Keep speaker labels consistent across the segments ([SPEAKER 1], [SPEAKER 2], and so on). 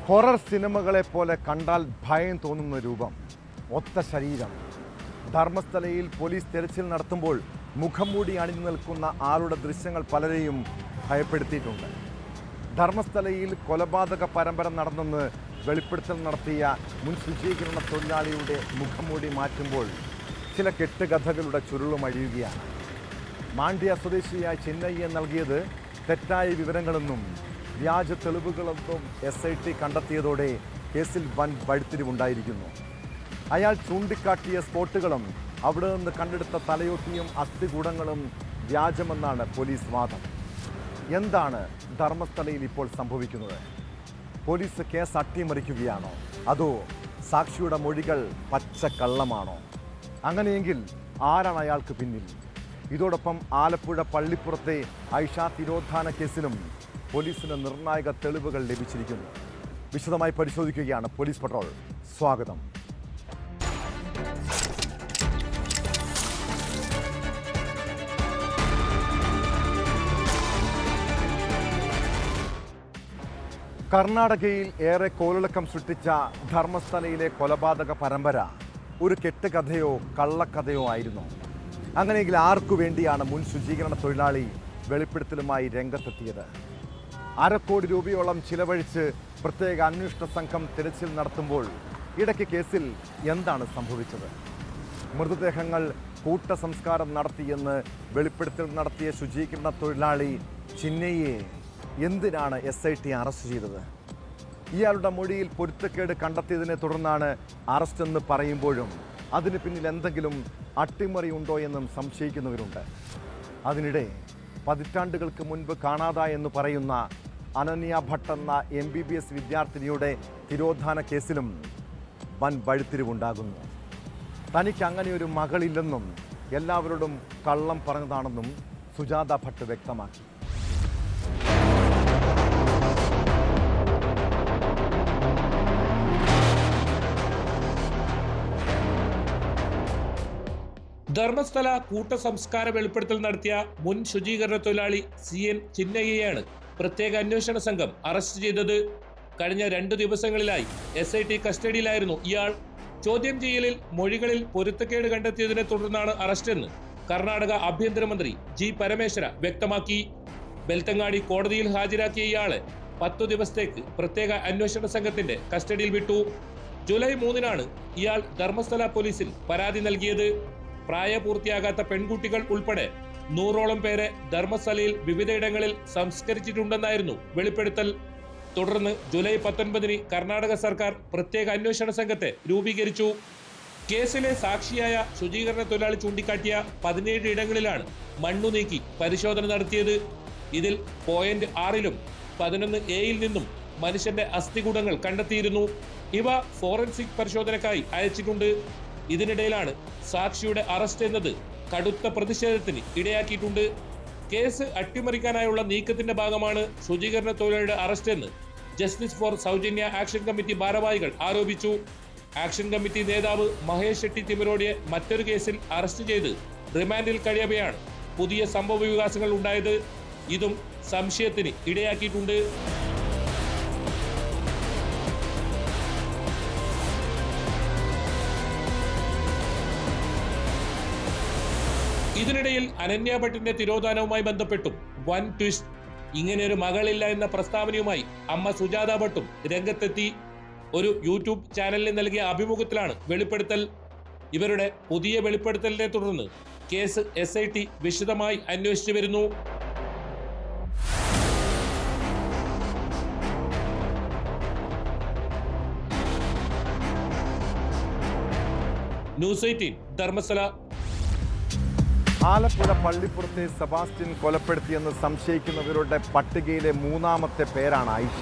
[SPEAKER 1] Horror സിനിമകളെ പോലെ കണ്ടാൽ ഭയം തോന്നുന്ന രൂപം, ഒത്ത ശരീരം. ധർമ്മസ്ഥലയിൽ പോലീസ് തെരച്ചിൽ നടത്തുമ്പോൾ മുഖം മൂടി അണിഞ്ഞു നിൽക്കുന്ന ആളുടെ ദൃശ്യങ്ങൾ പലരെയും ഭയപ്പെടുത്തിയിട്ടുണ്ട്. ധർമ്മസ്ഥലയിൽ കൊലപാതക പരമ്പര നടന്നെന്ന് വെളിപ്പെടുത്തൽ നടത്തിയ മുൻ ശുചീകരണ തൊഴിലാളിയുടെ മുഖംമൂടി മാറ്റുമ്പോൾ ചില കെട്ടുകഥകളുടെ ചുരുളുമഴിയുകയാണ്. മാണ്ഡ്യ സ്വദേശിയായ ചിന്നയ്യ നൽകിയത് തെറ്റായ വിവരങ്ങളെന്നും വ്യാജ തെളിവുകളെന്നും SIT കണ്ടെത്തിയതോടെ കേസിൽ വൻ വഴിത്തിരിവുണ്ടായിരിക്കുന്നു. അയാൾ ചൂണ്ടിക്കാട്ടിയ സ്പോട്ടുകളും അവിടെ നിന്ന് കണ്ടെടുത്ത തലയൊട്ടിയും അസ്ഥികൂടങ്ങളും വ്യാജമെന്നാണ് പോലീസ് വാദം. എന്താണ് ധർമ്മസ്ഥലയിൽ ഇപ്പോൾ സംഭവിക്കുന്നത്? പോലീസ് കേസ് അട്ടിമറിക്കുകയാണോ, അതോ സാക്ഷിയുടെ മൊഴികൾ പച്ചക്കള്ളമാണോ? അങ്ങനെയെങ്കിൽ ആരാണ് അയാൾക്ക് പിന്നിൽ? ഇതോടൊപ്പം ആലപ്പുഴ പള്ളിപ്പുറത്തെ ഐഷ തിരോധാന കേസിലും പോലീസിന് നിർണായക തെളിവുകൾ ലഭിച്ചിരിക്കുന്നു. വിശദമായി പരിശോധിക്കുകയാണ് പോലീസ് പട്രോൾ. സ്വാഗതം. കർണാടകയിൽ ഏറെ കോളിളക്കം സൃഷ്ടിച്ച ധർമ്മസ്ഥലയിലെ കൊലപാതക പരമ്പര ഒരു കെട്ടുകഥയോ കള്ളക്കഥയോ ആയിരുന്നു. അങ്ങനെയെങ്കിൽ ആർക്കു വേണ്ടിയാണ് മുൻ ശുചീകരണ തൊഴിലാളി വെളിപ്പെടുത്തലുമായി രംഗത്തെത്തിയത്? 1/2 കോടി രൂപയോളം ചിലവഴിച്ച് പ്രത്യേക അന്വേഷണ സംഘം തിരച്ചിൽ നടത്തുമ്പോൾ ഇടയ്ക്ക് കേസിൽ എന്താണ് സംഭവിച്ചത്? മൃതദേഹങ്ങൾ കൂട്ടസംസ്കാരം നടത്തിയെന്ന് വെളിപ്പെടുത്തൽ നടത്തിയ ശുചീകരണ തൊഴിലാളി ചിന്നയ്യെ എന്തിനാണ് SIT അറസ്റ്റ് ചെയ്തത്? ഇയാളുടെ മൊഴിയിൽ പൊരുത്തക്കേട് കണ്ടെത്തിയതിനെ തുടർന്നാണ് അറസ്റ്റ് എന്ന് പറയുമ്പോഴും അതിന് പിന്നിൽ എന്തെങ്കിലും അട്ടിമറി ഉണ്ടോ എന്നും സംശയിക്കുന്നവരുണ്ട്. അതിനിടെ പതിറ്റാണ്ടുകൾക്ക് മുൻപ് കാണാതായെന്ന് പറയുന്ന അനന്യ ഭട്ട് എന്ന MBBS വിദ്യാർത്ഥിനിയുടെ തിരോധാന കേസിലും വൻ വഴിത്തിരിവുണ്ടാകുന്നു. തനിക്ക് അങ്ങനെയൊരു മകളില്ലെന്നും എല്ലാവരോടും കള്ളം പറഞ്ഞതാണെന്നും സുജാത ഭട്ട് വ്യക്തമാക്കി.
[SPEAKER 2] ധർമ്മസ്ഥല കൂട്ടസംസ്കാര വെളിപ്പെടുത്തൽ നടത്തിയ മുൻ ശുചീകരണ തൊഴിലാളി CN ചിന്നയ്യയാണ് പ്രത്യേക അന്വേഷണ സംഘം അറസ്റ്റ് ചെയ്തത്. കഴിഞ്ഞ 2 ദിവസങ്ങളിലായി SIT കസ്റ്റഡിയിലായിരുന്നു ഇയാൾ. ചോദ്യം ചെയ്യലിൽ മൊഴികളിൽ പൊരുത്തക്കേട് കണ്ടെത്തിയതിനെ തുടർന്നാണ് അറസ്റ്റെന്ന് കർണാടക ആഭ്യന്തരമന്ത്രി G. പരമേശ്വര വ്യക്തമാക്കി. ബെൽത്തങ്ങാടി കോടതിയിൽ ഹാജരാക്കിയ ഇയാളെ 10 ദിവസത്തേക്ക് പ്രത്യേക അന്വേഷണ സംഘത്തിന്റെ കസ്റ്റഡിയിൽ വിട്ടു. ജൂലൈ 3-നാണ് ഇയാൾ ധർമ്മസ്ഥല പോലീസിൽ പരാതി നൽകിയത്. പ്രായപൂർത്തിയാകാത്ത പെൺകുട്ടികൾ ഉൾപ്പെടെ 100ഓളം പേരെ ധർമ്മസ്ഥലയിൽ വിവിധയിടങ്ങളിൽ സംസ്കരിച്ചിട്ടുണ്ടെന്നായിരുന്നു വെളിപ്പെടുത്തൽ. തുടർന്ന് ജൂലൈ 19-ന് കർണാടക സർക്കാർ പ്രത്യേക അന്വേഷണ സംഘത്തെ രൂപീകരിച്ചു. കേസിലെ സാക്ഷിയായ ശുചീകരണ തൊഴിലാളി ചൂണ്ടിക്കാട്ടിയ 17 ഇടങ്ങളിലാണ് മണ്ണു നീക്കി പരിശോധന നടത്തിയത്. ഇതിൽ പോയിന്റ് 6-ലും 11A-യിൽ നിന്നും മനുഷ്യന്റെ അസ്ഥികൂടങ്ങൾ കണ്ടെത്തിയിരുന്നു. ഇവ ഫോറൻസിക് പരിശോധനയ്ക്കായി അയച്ചിട്ടുണ്ട്. ഇതിനിടയിലാണ് സാക്ഷിയുടെ അറസ്റ്റ് എന്നത് കടുത്ത പ്രതിഷേധത്തിന് ഇടയാക്കിയിട്ടുണ്ട്. കേസ് അട്ടിമറിക്കാനായുള്ള നീക്കത്തിന്റെ ഭാഗമാണ് ശുചീകരണ തൊഴിലാളിയുടെ അറസ്റ്റ് എന്ന് ജസ്റ്റിസ് ഫോർ സൗജന്യ ആക്ഷൻ കമ്മിറ്റി ഭാരവാഹികൾ ആരോപിച്ചു. ആക്ഷൻ കമ്മിറ്റി നേതാവ് മഹേഷ് ഷെട്ടി തിമരോടിയെ മറ്റൊരു കേസിൽ അറസ്റ്റ് ചെയ്ത് റിമാൻഡിൽ കഴിയവെയാണ് പുതിയ സംഭവ വികാസങ്ങൾ ഉണ്ടായത്. ഇതും സംശയത്തിന് ഇടയാക്കിയിട്ടുണ്ട്. ഇതിനിടയിൽ അനന്യ ഭട്ടിന്റെ തിരോധാനവുമായി ബന്ധപ്പെട്ടും വൻ ട്വിസ്റ്റ്. ഇങ്ങനെയൊരു മകളില്ല എന്ന പ്രസ്താവനയുമായി അമ്മ സുജാത ഭട്ടും രംഗത്തെത്തി. ഒരു YouTube ചാനലിന് നൽകിയ അഭിമുഖത്തിലാണ് വെളിപ്പെടുത്തൽ. ഇവരുടെ പുതിയ വെളിപ്പെടുത്തലിനെ തുടർന്ന് കേസ് SIT വിശദമായി അന്വേഷിച്ചു വരുന്നു. ന്യൂസ് 18 ധർമ്മസ്ഥല.
[SPEAKER 1] ആലപ്പുഴ പള്ളിപ്പുറത്തെ സെബാസ്റ്റ്യൻ കൊലപ്പെടുത്തിയെന്ന് സംശയിക്കുന്നവരുടെ പട്ടികയിലെ 3-ാമത്തെ പേരാണ് ഐഷ.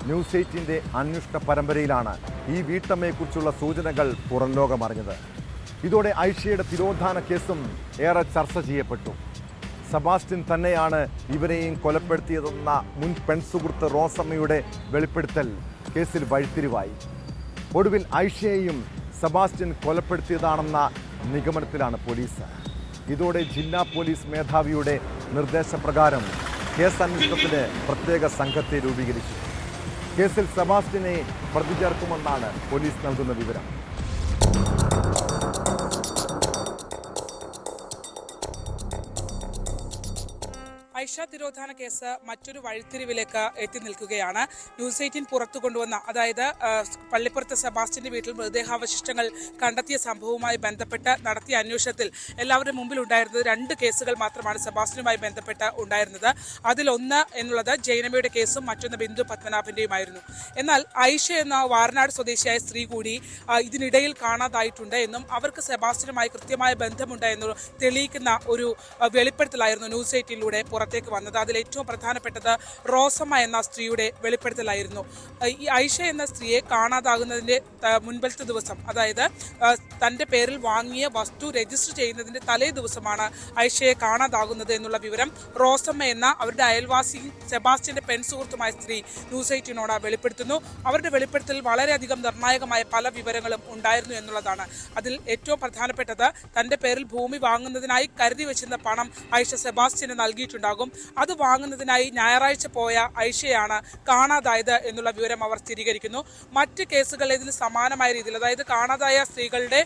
[SPEAKER 1] ന്യൂസ് 18-ന്റെ അന്വേഷണ പരമ്പരയിലാണ് ഈ വീട്ടമ്മയെക്കുറിച്ചുള്ള സൂചനകൾ പുറം ലോകമറിഞ്ഞത്. ഇതോടെ ഐഷയുടെ തിരോധാന കേസും ഏറെ ചർച്ച ചെയ്യപ്പെട്ടു. സെബാസ്റ്റ്യൻ തന്നെയാണ് ഇവരെയും കൊലപ്പെടുത്തിയതെന്ന മുൻ പെൺസുഹൃത്ത് റോസമ്മയുടെ വെളിപ്പെടുത്തൽ കേസിൽ വഴിത്തിരിവായി. ഒടുവിൽ ഐഷയെയും സെബാസ്റ്റ്യൻ കൊലപ്പെടുത്തിയതാണെന്ന നിഗമനത്തിലാണ് പോലീസ്. ഇതോടെ ജില്ലാ പോലീസ് മേധാവിയുടെ നിർദ്ദേശപ്രകാരം കേസന്വേഷണത്തിന് പ്രത്യേക സംഘത്തെ രൂപീകരിച്ചു. കേസിൽ സെബാസ്റ്റ്യനെ പ്രതി ചേർക്കുമെന്നാണ് പോലീസ് നൽകുന്ന വിവരം.
[SPEAKER 3] ഐഷ തിരോധാന കേസ് മറ്റൊരു വഴിത്തിരിവിലേക്ക് എത്തി നിൽക്കുകയാണ്. ന്യൂസ് 18 പുറത്തു കൊണ്ടുവന്ന, അതായത് പള്ളിപ്പുറത്ത് സെബാസ്റ്റ്യന്റെ വീട്ടിൽ മൃതദേഹാവശിഷ്ടങ്ങൾ കണ്ടെത്തിയ സംഭവവുമായി ബന്ധപ്പെട്ട് നടത്തിയ അന്വേഷണത്തിൽ എല്ലാവരുടെ മുമ്പിൽ ഉണ്ടായിരുന്നത് 2 കേസുകൾ മാത്രമാണ് സെബാസ്റ്റ്യനുമായി ബന്ധപ്പെട്ട് ഉണ്ടായിരുന്നത്. അതിലൊന്ന് എന്നുള്ളത് ജൈനമ്മയുടെ കേസും മറ്റൊന്ന് ബിന്ദു പത്മനാഭന്റെയുമായിരുന്നു. എന്നാൽ ഐഷ എന്ന വാരനാട് സ്വദേശിയായ സ്ത്രീ കൂടി ഇതിനിടയിൽ കാണാതായിട്ടുണ്ട് എന്നും അവർക്ക് സെബാസ്റ്റ്യനുമായി കൃത്യമായ ബന്ധമുണ്ട് എന്നും തെളിയിക്കുന്ന ഒരു വെളിപ്പെടുത്തലായിരുന്നു ന്യൂസ് 18ലൂടെ പുറത്തേക്ക് വന്നത്. അതിൽ ഏറ്റവും പ്രധാനപ്പെട്ടത് റോസമ്മ എന്ന സ്ത്രീയുടെ വെളിപ്പെടുത്തലായിരുന്നു. ഈ ഐഷ എന്ന സ്ത്രീയെ കാണാതാകുന്നതിന്റെ മുൻപത്തെ ദിവസം, അതായത് തന്റെ പേരിൽ വാങ്ങിയ വസ്തു രജിസ്റ്റർ ചെയ്യുന്നതിന്റെ തലേ ദിവസമാണ് ഐഷയെ കാണാതാകുന്നത് എന്നുള്ള വിവരം റോസമ്മ എന്ന അവരുടെ അയൽവാസിയും സെബാസ്റ്റ്യന്റെ പെൺസുഹൃത്തുമായ സ്ത്രീ ന്യൂസ് 18നോട് വെളിപ്പെടുത്തുന്നു. അവരുടെ വെളിപ്പെടുത്തൽ വളരെയധികം നിർണായകമായ പല വിവരങ്ങളും ഉണ്ടായിരുന്നു എന്നുള്ളതാണ്. അതിൽ ഏറ്റവും പ്രധാനപ്പെട്ടത് തന്റെ പേരിൽ ഭൂമി വാങ്ങുന്നതിനായി കരുതി വെച്ചിരുന്ന പണം ഐഷ സെബാസ്റ്റ്യന് നൽകിയിട്ടുണ്ടാകും. അത് വാങ്ങുന്നതിനായി ഞായറാഴ്ച പോയ ഐഷയാണ് കാണാതായത് എന്നുള്ള വിവരം അവർ സ്ഥിരീകരിക്കുന്നു. മറ്റ് കേസുകൾ ഇതിൽ സമാനമായ രീതിയിൽ, അതായത് കാണാതായ സ്ത്രീകളുടെ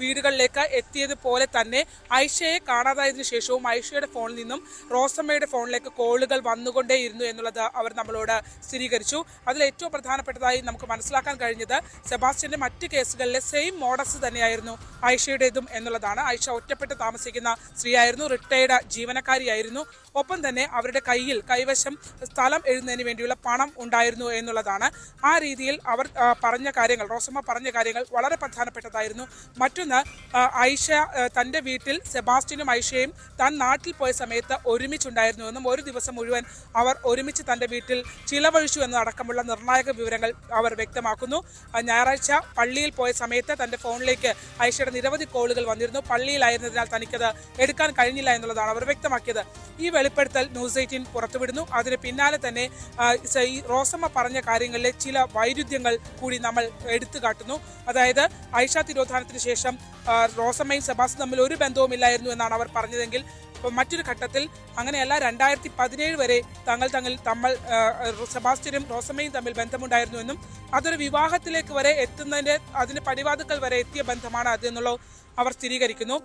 [SPEAKER 3] വീടുകളിലേക്ക് എത്തിയതുപോലെ തന്നെ ഐഷയെ കാണാതായതിനു ശേഷവും ഐഷയുടെ ഫോണിൽ നിന്നും റോസമ്മയുടെ ഫോണിലേക്ക് കോളുകൾ വന്നുകൊണ്ടേയിരുന്നു എന്നുള്ളത് അവർ നമ്മളോട് സ്ഥിരീകരിച്ചു. അതിൽ ഏറ്റവും പ്രധാനപ്പെട്ടതായി നമുക്ക് മനസ്സിലാക്കാൻ കഴിഞ്ഞത് സെബാസ്റ്റ്യന്റെ മറ്റ് കേസുകളിലെ സെയിം മോഡസ് തന്നെയായിരുന്നു ഐഷയുടേതും എന്നുള്ളതാണ്. ഐഷ ഒറ്റപ്പെട്ട് താമസിക്കുന്ന സ്ത്രീയായിരുന്നു, റിട്ടയർഡ് ജീവനക്കാരിയായിരുന്നു. ഒപ്പം തന്നെ അവരുടെ കൈവശം സ്ഥലം എഴുതുന്നതിന് വേണ്ടിയുള്ള പണം ഉണ്ടായിരുന്നു എന്നുള്ളതാണ്. ആ രീതിയിൽ അവർ പറഞ്ഞ കാര്യങ്ങൾ, റോസമ്മ പറഞ്ഞ കാര്യങ്ങൾ വളരെ പ്രധാനപ്പെട്ടതായിരുന്നു. മറ്റൊന്ന്, ഐഷ തൻ്റെ വീട്ടിൽ സെബാസ്റ്റ്യനും ഐഷയും താൻ നാട്ടിൽ പോയ സമയത്ത് ഒരുമിച്ചുണ്ടായിരുന്നു എന്നും ഒരു ദിവസം മുഴുവൻ അവർ ഒരുമിച്ച് തൻ്റെ വീട്ടിൽ ചിലവഴിച്ചു എന്നതടക്കമുള്ള നിർണായക വിവരങ്ങൾ അവർ വ്യക്തമാക്കുന്നു. ഞായറാഴ്ച പള്ളിയിൽ പോയ സമയത്ത് തൻ്റെ ഫോണിലേക്ക് ഐഷയുടെ നിരവധി കോളുകൾ വന്നിരുന്നു. പള്ളിയിലായിരുന്നതിനാൽ തനിക്കത് എടുക്കാൻ കഴിഞ്ഞില്ല എന്നുള്ളതാണ് അവർ വ്യക്തമാക്കിയത്. ഈ വെളിപ്പെടുത്തൽ ന്യൂസ് 18 പുറത്തുവിടുന്നു. അതിന് പിന്നാലെ തന്നെ ഈ റോസമ്മ പറഞ്ഞ കാര്യങ്ങളിലെ ചില വൈരുദ്ധ്യങ്ങൾ കൂടി നമ്മൾ എടുത്തു കാട്ടുന്നു. അതായത് ഐഷ തിരോധാനത്തിന് ശേഷം റോസമ്മയും സെബാസ്റ്റ്യനും തമ്മിൽ ഒരു ബന്ധവുമില്ലായിരുന്നു എന്നാണ് അവർ പറഞ്ഞതെങ്കിൽ മറ്റൊരു ഘട്ടത്തിൽ അങ്ങനെയല്ല, 2017 വരെ സെബാസ്റ്റ്യനും റോസമ്മയും തമ്മിൽ ബന്ധമുണ്ടായിരുന്നു എന്നും അതൊരു വിവാഹത്തിലേക്ക് വരെ എത്തുന്നതിന്റെ അതിന്റെ പടിവാതുക്കൽ വരെ എത്തിയ ബന്ധമാണ് അതെന്നുള്ള അവർ സ്ഥിരീകരിക്കുന്നു.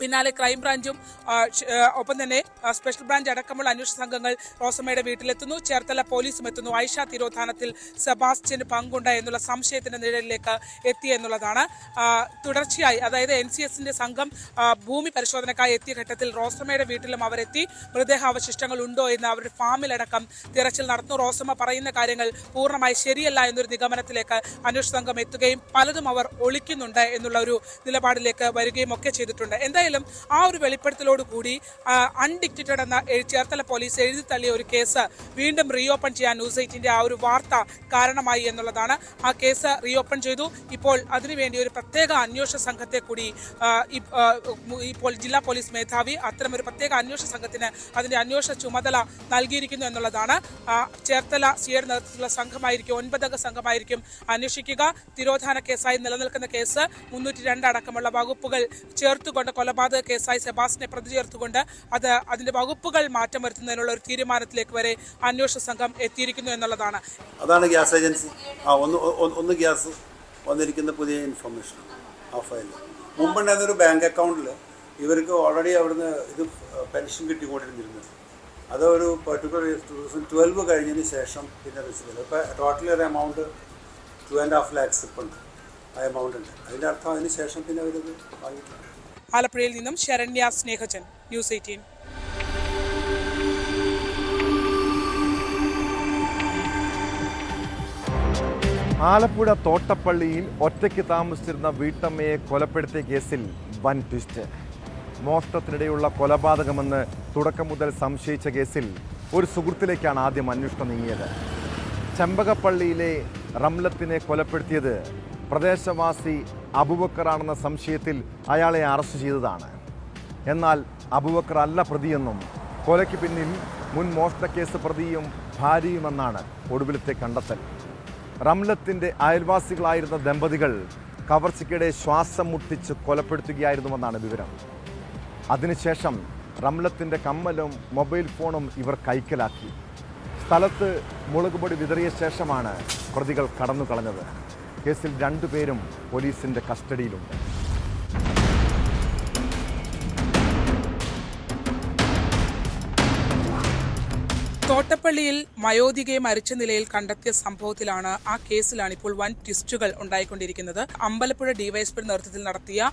[SPEAKER 3] പിന്നാലെ ക്രൈംബ്രാഞ്ചും ഒപ്പം തന്നെ സ്പെഷ്യൽ ബ്രാഞ്ച് അടക്കമുള്ള അന്വേഷണ സംഘങ്ങൾ റോസമ്മയുടെ വീട്ടിലെത്തുന്നു. ചേർത്തല പോലീസും എത്തുന്നു. ഐഷ തിരോധാനത്തിൽ സെബാസ്റ്റ്യന് പങ്കുണ്ട് എന്നുള്ള സംശയത്തിന്റെ നിഴലിലേക്ക് എത്തി എന്നുള്ളതാണ്. തുടർച്ചയായി, അതായത് NCSന്റെ സംഘം ഭൂമി പരിശോധനക്കായി എത്തിയ ഘട്ടത്തിൽ റോസമ്മയുടെ വീട്ടിലും അവരെത്തി. മൃതദേഹാവശിഷ്ടങ്ങൾ ഉണ്ടോ എന്ന് അവരുടെ ഫാമിലടക്കം തിരച്ചിൽ നടത്തുന്നു. റോസമ്മ പറയുന്ന കാര്യങ്ങൾ പൂർണ്ണമായി ശരിയല്ല എന്നൊരു നിഗമനത്തിലേക്ക് അന്വേഷണ സംഘം എത്തുകയും പലതും അവർ ഒളിക്കുന്നുണ്ട് എന്നുള്ള ഒരു നിലപാടിലേക്ക് വരികയും ഒക്കെ ചെയ്തിട്ടുണ്ട്. എന്തായാലും ആ ഒരു വെളിപ്പെടുത്തലോട് കൂടി അൺഡിക്റ്റഡ് എന്ന ചേർത്തല പോലീസ് എഴുതി തള്ളിയ ഒരു കേസ് വീണ്ടും റീഓപ്പൺ ചെയ്യാൻ ന്യൂസ് 18ന്റെ ആ ഒരു വാർത്ത കാരണമായി എന്നുള്ളതാണ്. ആ കേസ് റീഓപ്പൺ ചെയ്തു. ഇപ്പോൾ അതിനുവേണ്ടി ഒരു പ്രത്യേക അന്വേഷണ സംഘത്തെ കൂടി ഇപ്പോൾ ജില്ലാ പോലീസ് മേധാവി അത്തരമൊരു പ്രത്യേക അന്വേഷണ സംഘത്തിന് അതിന്റെ അന്വേഷണ ചുമതല നൽകിയിരിക്കുന്നു എന്നുള്ളതാണ്. ചേർത്തല സിയുടെ നേതൃത്വത്തിലുള്ള സംഘമായിരിക്കും, 9 അംഗ സംഘമായിരിക്കും അന്വേഷിക്കുക. തിരോധാന കേസായി നിലനിൽക്കുന്ന കേസ് 302 അടക്കമുള്ള വകുപ്പുകൾ ചേർത്തുകൊണ്ട് കൊലപാതക കേസായി സെബാസ്റ്റ്യനെ പ്രതി ചേർത്തുകൊണ്ട് അതിന്റെ വകുപ്പുകൾ മാറ്റം വരുത്തുന്നതിനുള്ള ഒരു തീരുമാനത്തിലേക്ക് വരെ അന്വേഷണ സംഘം എത്തിയിരിക്കുന്നു എന്നുള്ളതാണ്.
[SPEAKER 4] അതാണ് ഗ്യാസ് ഏജൻസി ഒന്ന് ഗ്യാസ് വന്നിരിക്കുന്ന പുതിയ ഇൻഫർമേഷൻ. ആ ഫയലിൽ മുമ്പുണ്ടായിരുന്നൊരു ബാങ്ക് അക്കൗണ്ടിൽ ഇവർക്ക് ഓൾറെഡി അവിടുന്ന് ഇത് പെൻഷൻ കിട്ടിക്കൊണ്ടിരുന്നിരുന്നത്. അതൊരു പെർട്ടിക്കുലർ 2012 കഴിഞ്ഞതിന് ശേഷം പിന്നെ റിസീവ് ചെയ്തത്. ഇപ്പോൾ ടോട്ടൽ ഒരു എമൗണ്ട് 2.5 lakhs ഇപ്പം ഉണ്ട്. ആ എമൗണ്ട് ഉണ്ട്. അതിൻ്റെ അർത്ഥം അതിന് ശേഷം പിന്നെ അവരത് വാങ്ങിയിട്ടുണ്ട്.
[SPEAKER 3] ആലപ്പുഴയിൽ നിന്നും ശരണ്യ സ്നേഹജൻ, ന്യൂസ് 18.
[SPEAKER 1] ആലപ്പുഴ തോട്ടപ്പള്ളിയിൽ ഒറ്റയ്ക്ക് താമസിച്ചിരുന്ന വീട്ടമ്മയെ കൊലപ്പെടുത്തിയ കേസിൽ വൻ ട്വിസ്റ്റ്. മോഷണത്തിനിടെയുള്ള കൊലപാതകമെന്ന് തുടക്കം മുതൽ സംശയിച്ച കേസിൽ ഒരു സുഹൃത്തിലേക്കാണ് ആദ്യം അന്വേഷണം നീങ്ങിയത്. ചെമ്പകപ്പള്ളിയിലെ റംലത്തിനെ കൊലപ്പെടുത്തിയത് പ്രദേശവാസി അബൂബക്കറാണെന്ന സംശയത്തിൽ അയാളെ അറസ്റ്റ് ചെയ്തതാണ്. എന്നാൽ അബൂബക്കർ അല്ല പ്രതിയെന്നും കൊലയ്ക്ക് പിന്നിൽ മുൻ മോഷണക്കേസ് പ്രതിയും ഭാര്യയുമെന്നാണ് ഒടുവിലത്തെ കണ്ടെത്തൽ. റംലത്തിൻ്റെ അയൽവാസികളായിരുന്ന ദമ്പതികൾ കവർച്ചയ്ക്കിടെ ശ്വാസം മുട്ടിച്ച് കൊലപ്പെടുത്തുകയായിരുന്നുവെന്നാണ് വിവരം. അതിനുശേഷം റംലത്തിൻ്റെ കമ്മലും മൊബൈൽ ഫോണും ഇവർ കൈക്കലാക്കി. സ്ഥലത്ത് മുളകുപൊടി വിതറിയ ശേഷമാണ് പ്രതികൾ കടന്നു കളഞ്ഞത്. കേസിൽ 2 പേരും പോലീസിന്റെ കസ്റ്റഡിയിലുണ്ട്.
[SPEAKER 3] തോട്ടപ്പള്ളിയിൽ വയോധികയെ മരിച്ച നിലയിൽ കണ്ടെത്തിയ സംഭവത്തിലാണ് ആ കേസിലാണ് ഇപ്പോൾ വൻ ട്വിസ്റ്റുകൾ ഉണ്ടായിക്കൊണ്ടിരിക്കുന്നത്. അമ്പലപ്പുഴ ഡിവൈഎസ്പിയുടെ നേതൃത്വത്തിൽ നടത്തിയ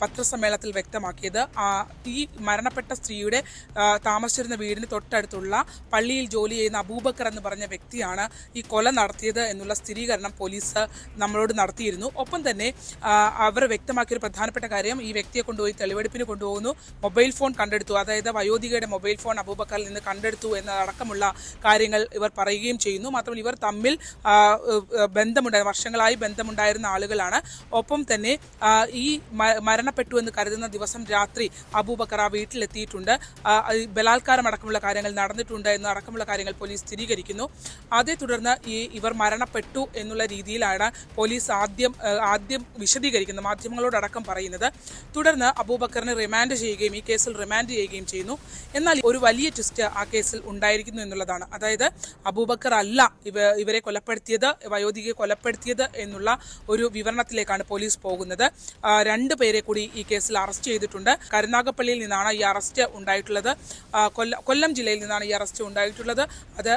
[SPEAKER 3] പത്രസമ്മേളനത്തിൽ വ്യക്തമാക്കിയത് ഈ മരണപ്പെട്ട സ്ത്രീയുടെ താമസിച്ചിരുന്ന വീടിന് തൊട്ടടുത്തുള്ള പള്ളിയിൽ ജോലി ചെയ്യുന്ന അബൂബക്കർ എന്ന് പറഞ്ഞ വ്യക്തിയാണ് ഈ കൊല നടത്തിയത് എന്നുള്ള സ്ഥിരീകരണം പോലീസ് നമ്മളോട് നടത്തിയിരുന്നു. ഒപ്പം തന്നെ അവർ വ്യക്തമാക്കിയൊരു പ്രധാനപ്പെട്ട കാര്യം, ഈ വ്യക്തിയെ കൊണ്ടുപോയി തെളിവെടുപ്പിന് കൊണ്ടുപോകുന്നു, മൊബൈൽ ഫോൺ കണ്ടെടുത്തു, അതായത് വയോധികയുടെ മൊബൈൽ ഫോൺ അബൂബക്കറിൽ നിന്ന് കണ്ടെടുത്തു എന്നതടക്കമുള്ള കാര്യങ്ങൾ ഇവർ പറയുകയും ചെയ്യുന്നു. മാത്രമല്ല ഇവർ തമ്മിൽ വർഷങ്ങളായി ബന്ധമുണ്ടായിരുന്ന ആളുകളാണ്. ഒപ്പം തന്നെ ഈ മരണപ്പെട്ടു എന്ന് കരുതുന്ന ദിവസം രാത്രി അബൂബക്കർ ആ വീട്ടിലെത്തിയിട്ടുണ്ട്, ബലാത്കാരം അടക്കമുള്ള കാര്യങ്ങൾ നടന്നിട്ടുണ്ട് എന്നടക്കമുള്ള കാര്യങ്ങൾ പോലീസ് സ്ഥിരീകരിക്കുന്നു. അതേ തുടർന്ന് ഇവർ മരണപ്പെട്ടു എന്നുള്ള രീതിയിലാണ് പോലീസ് ആദ്യം വിശദീകരിക്കുന്നത്, മാധ്യമങ്ങളോടക്കം പറയുന്നത്. തുടർന്ന് അബൂബക്കറിനെ റിമാൻഡ് ചെയ്യുകയും ഈ കേസിൽ റിമാൻഡ് ചെയ്യുകയും ചെയ്യുന്നു. എന്നാൽ ഒരു വലിയ ട്വിസ്റ്റ് ആ കേസിൽ ഉണ്ടായിരിക്കുന്നു എന്നുള്ളതാണ്. അതായത് അബൂബക്കർ അല്ല ഇവരെ കൊലപ്പെടുത്തിയത്, വയോധികയെ കൊലപ്പെടുത്തിയത് എന്നുള്ള ഒരു വിവരണത്തിലേക്കാണ് പോലീസ് പോകുന്നത്. 2 പേരെ കൂടി ഈ കേസിൽ അറസ്റ്റ് ചെയ്തിട്ടുണ്ട്. കരുനാഗപ്പള്ളിയിൽ നിന്നാണ് ഈ അറസ്റ്റ് ഉണ്ടായിട്ടുള്ളത്. കൊല്ലം ജില്ലയിൽ നിന്നാണ് ഈ അറസ്റ്റ് ഉണ്ടായിട്ടുള്ളത്. അത്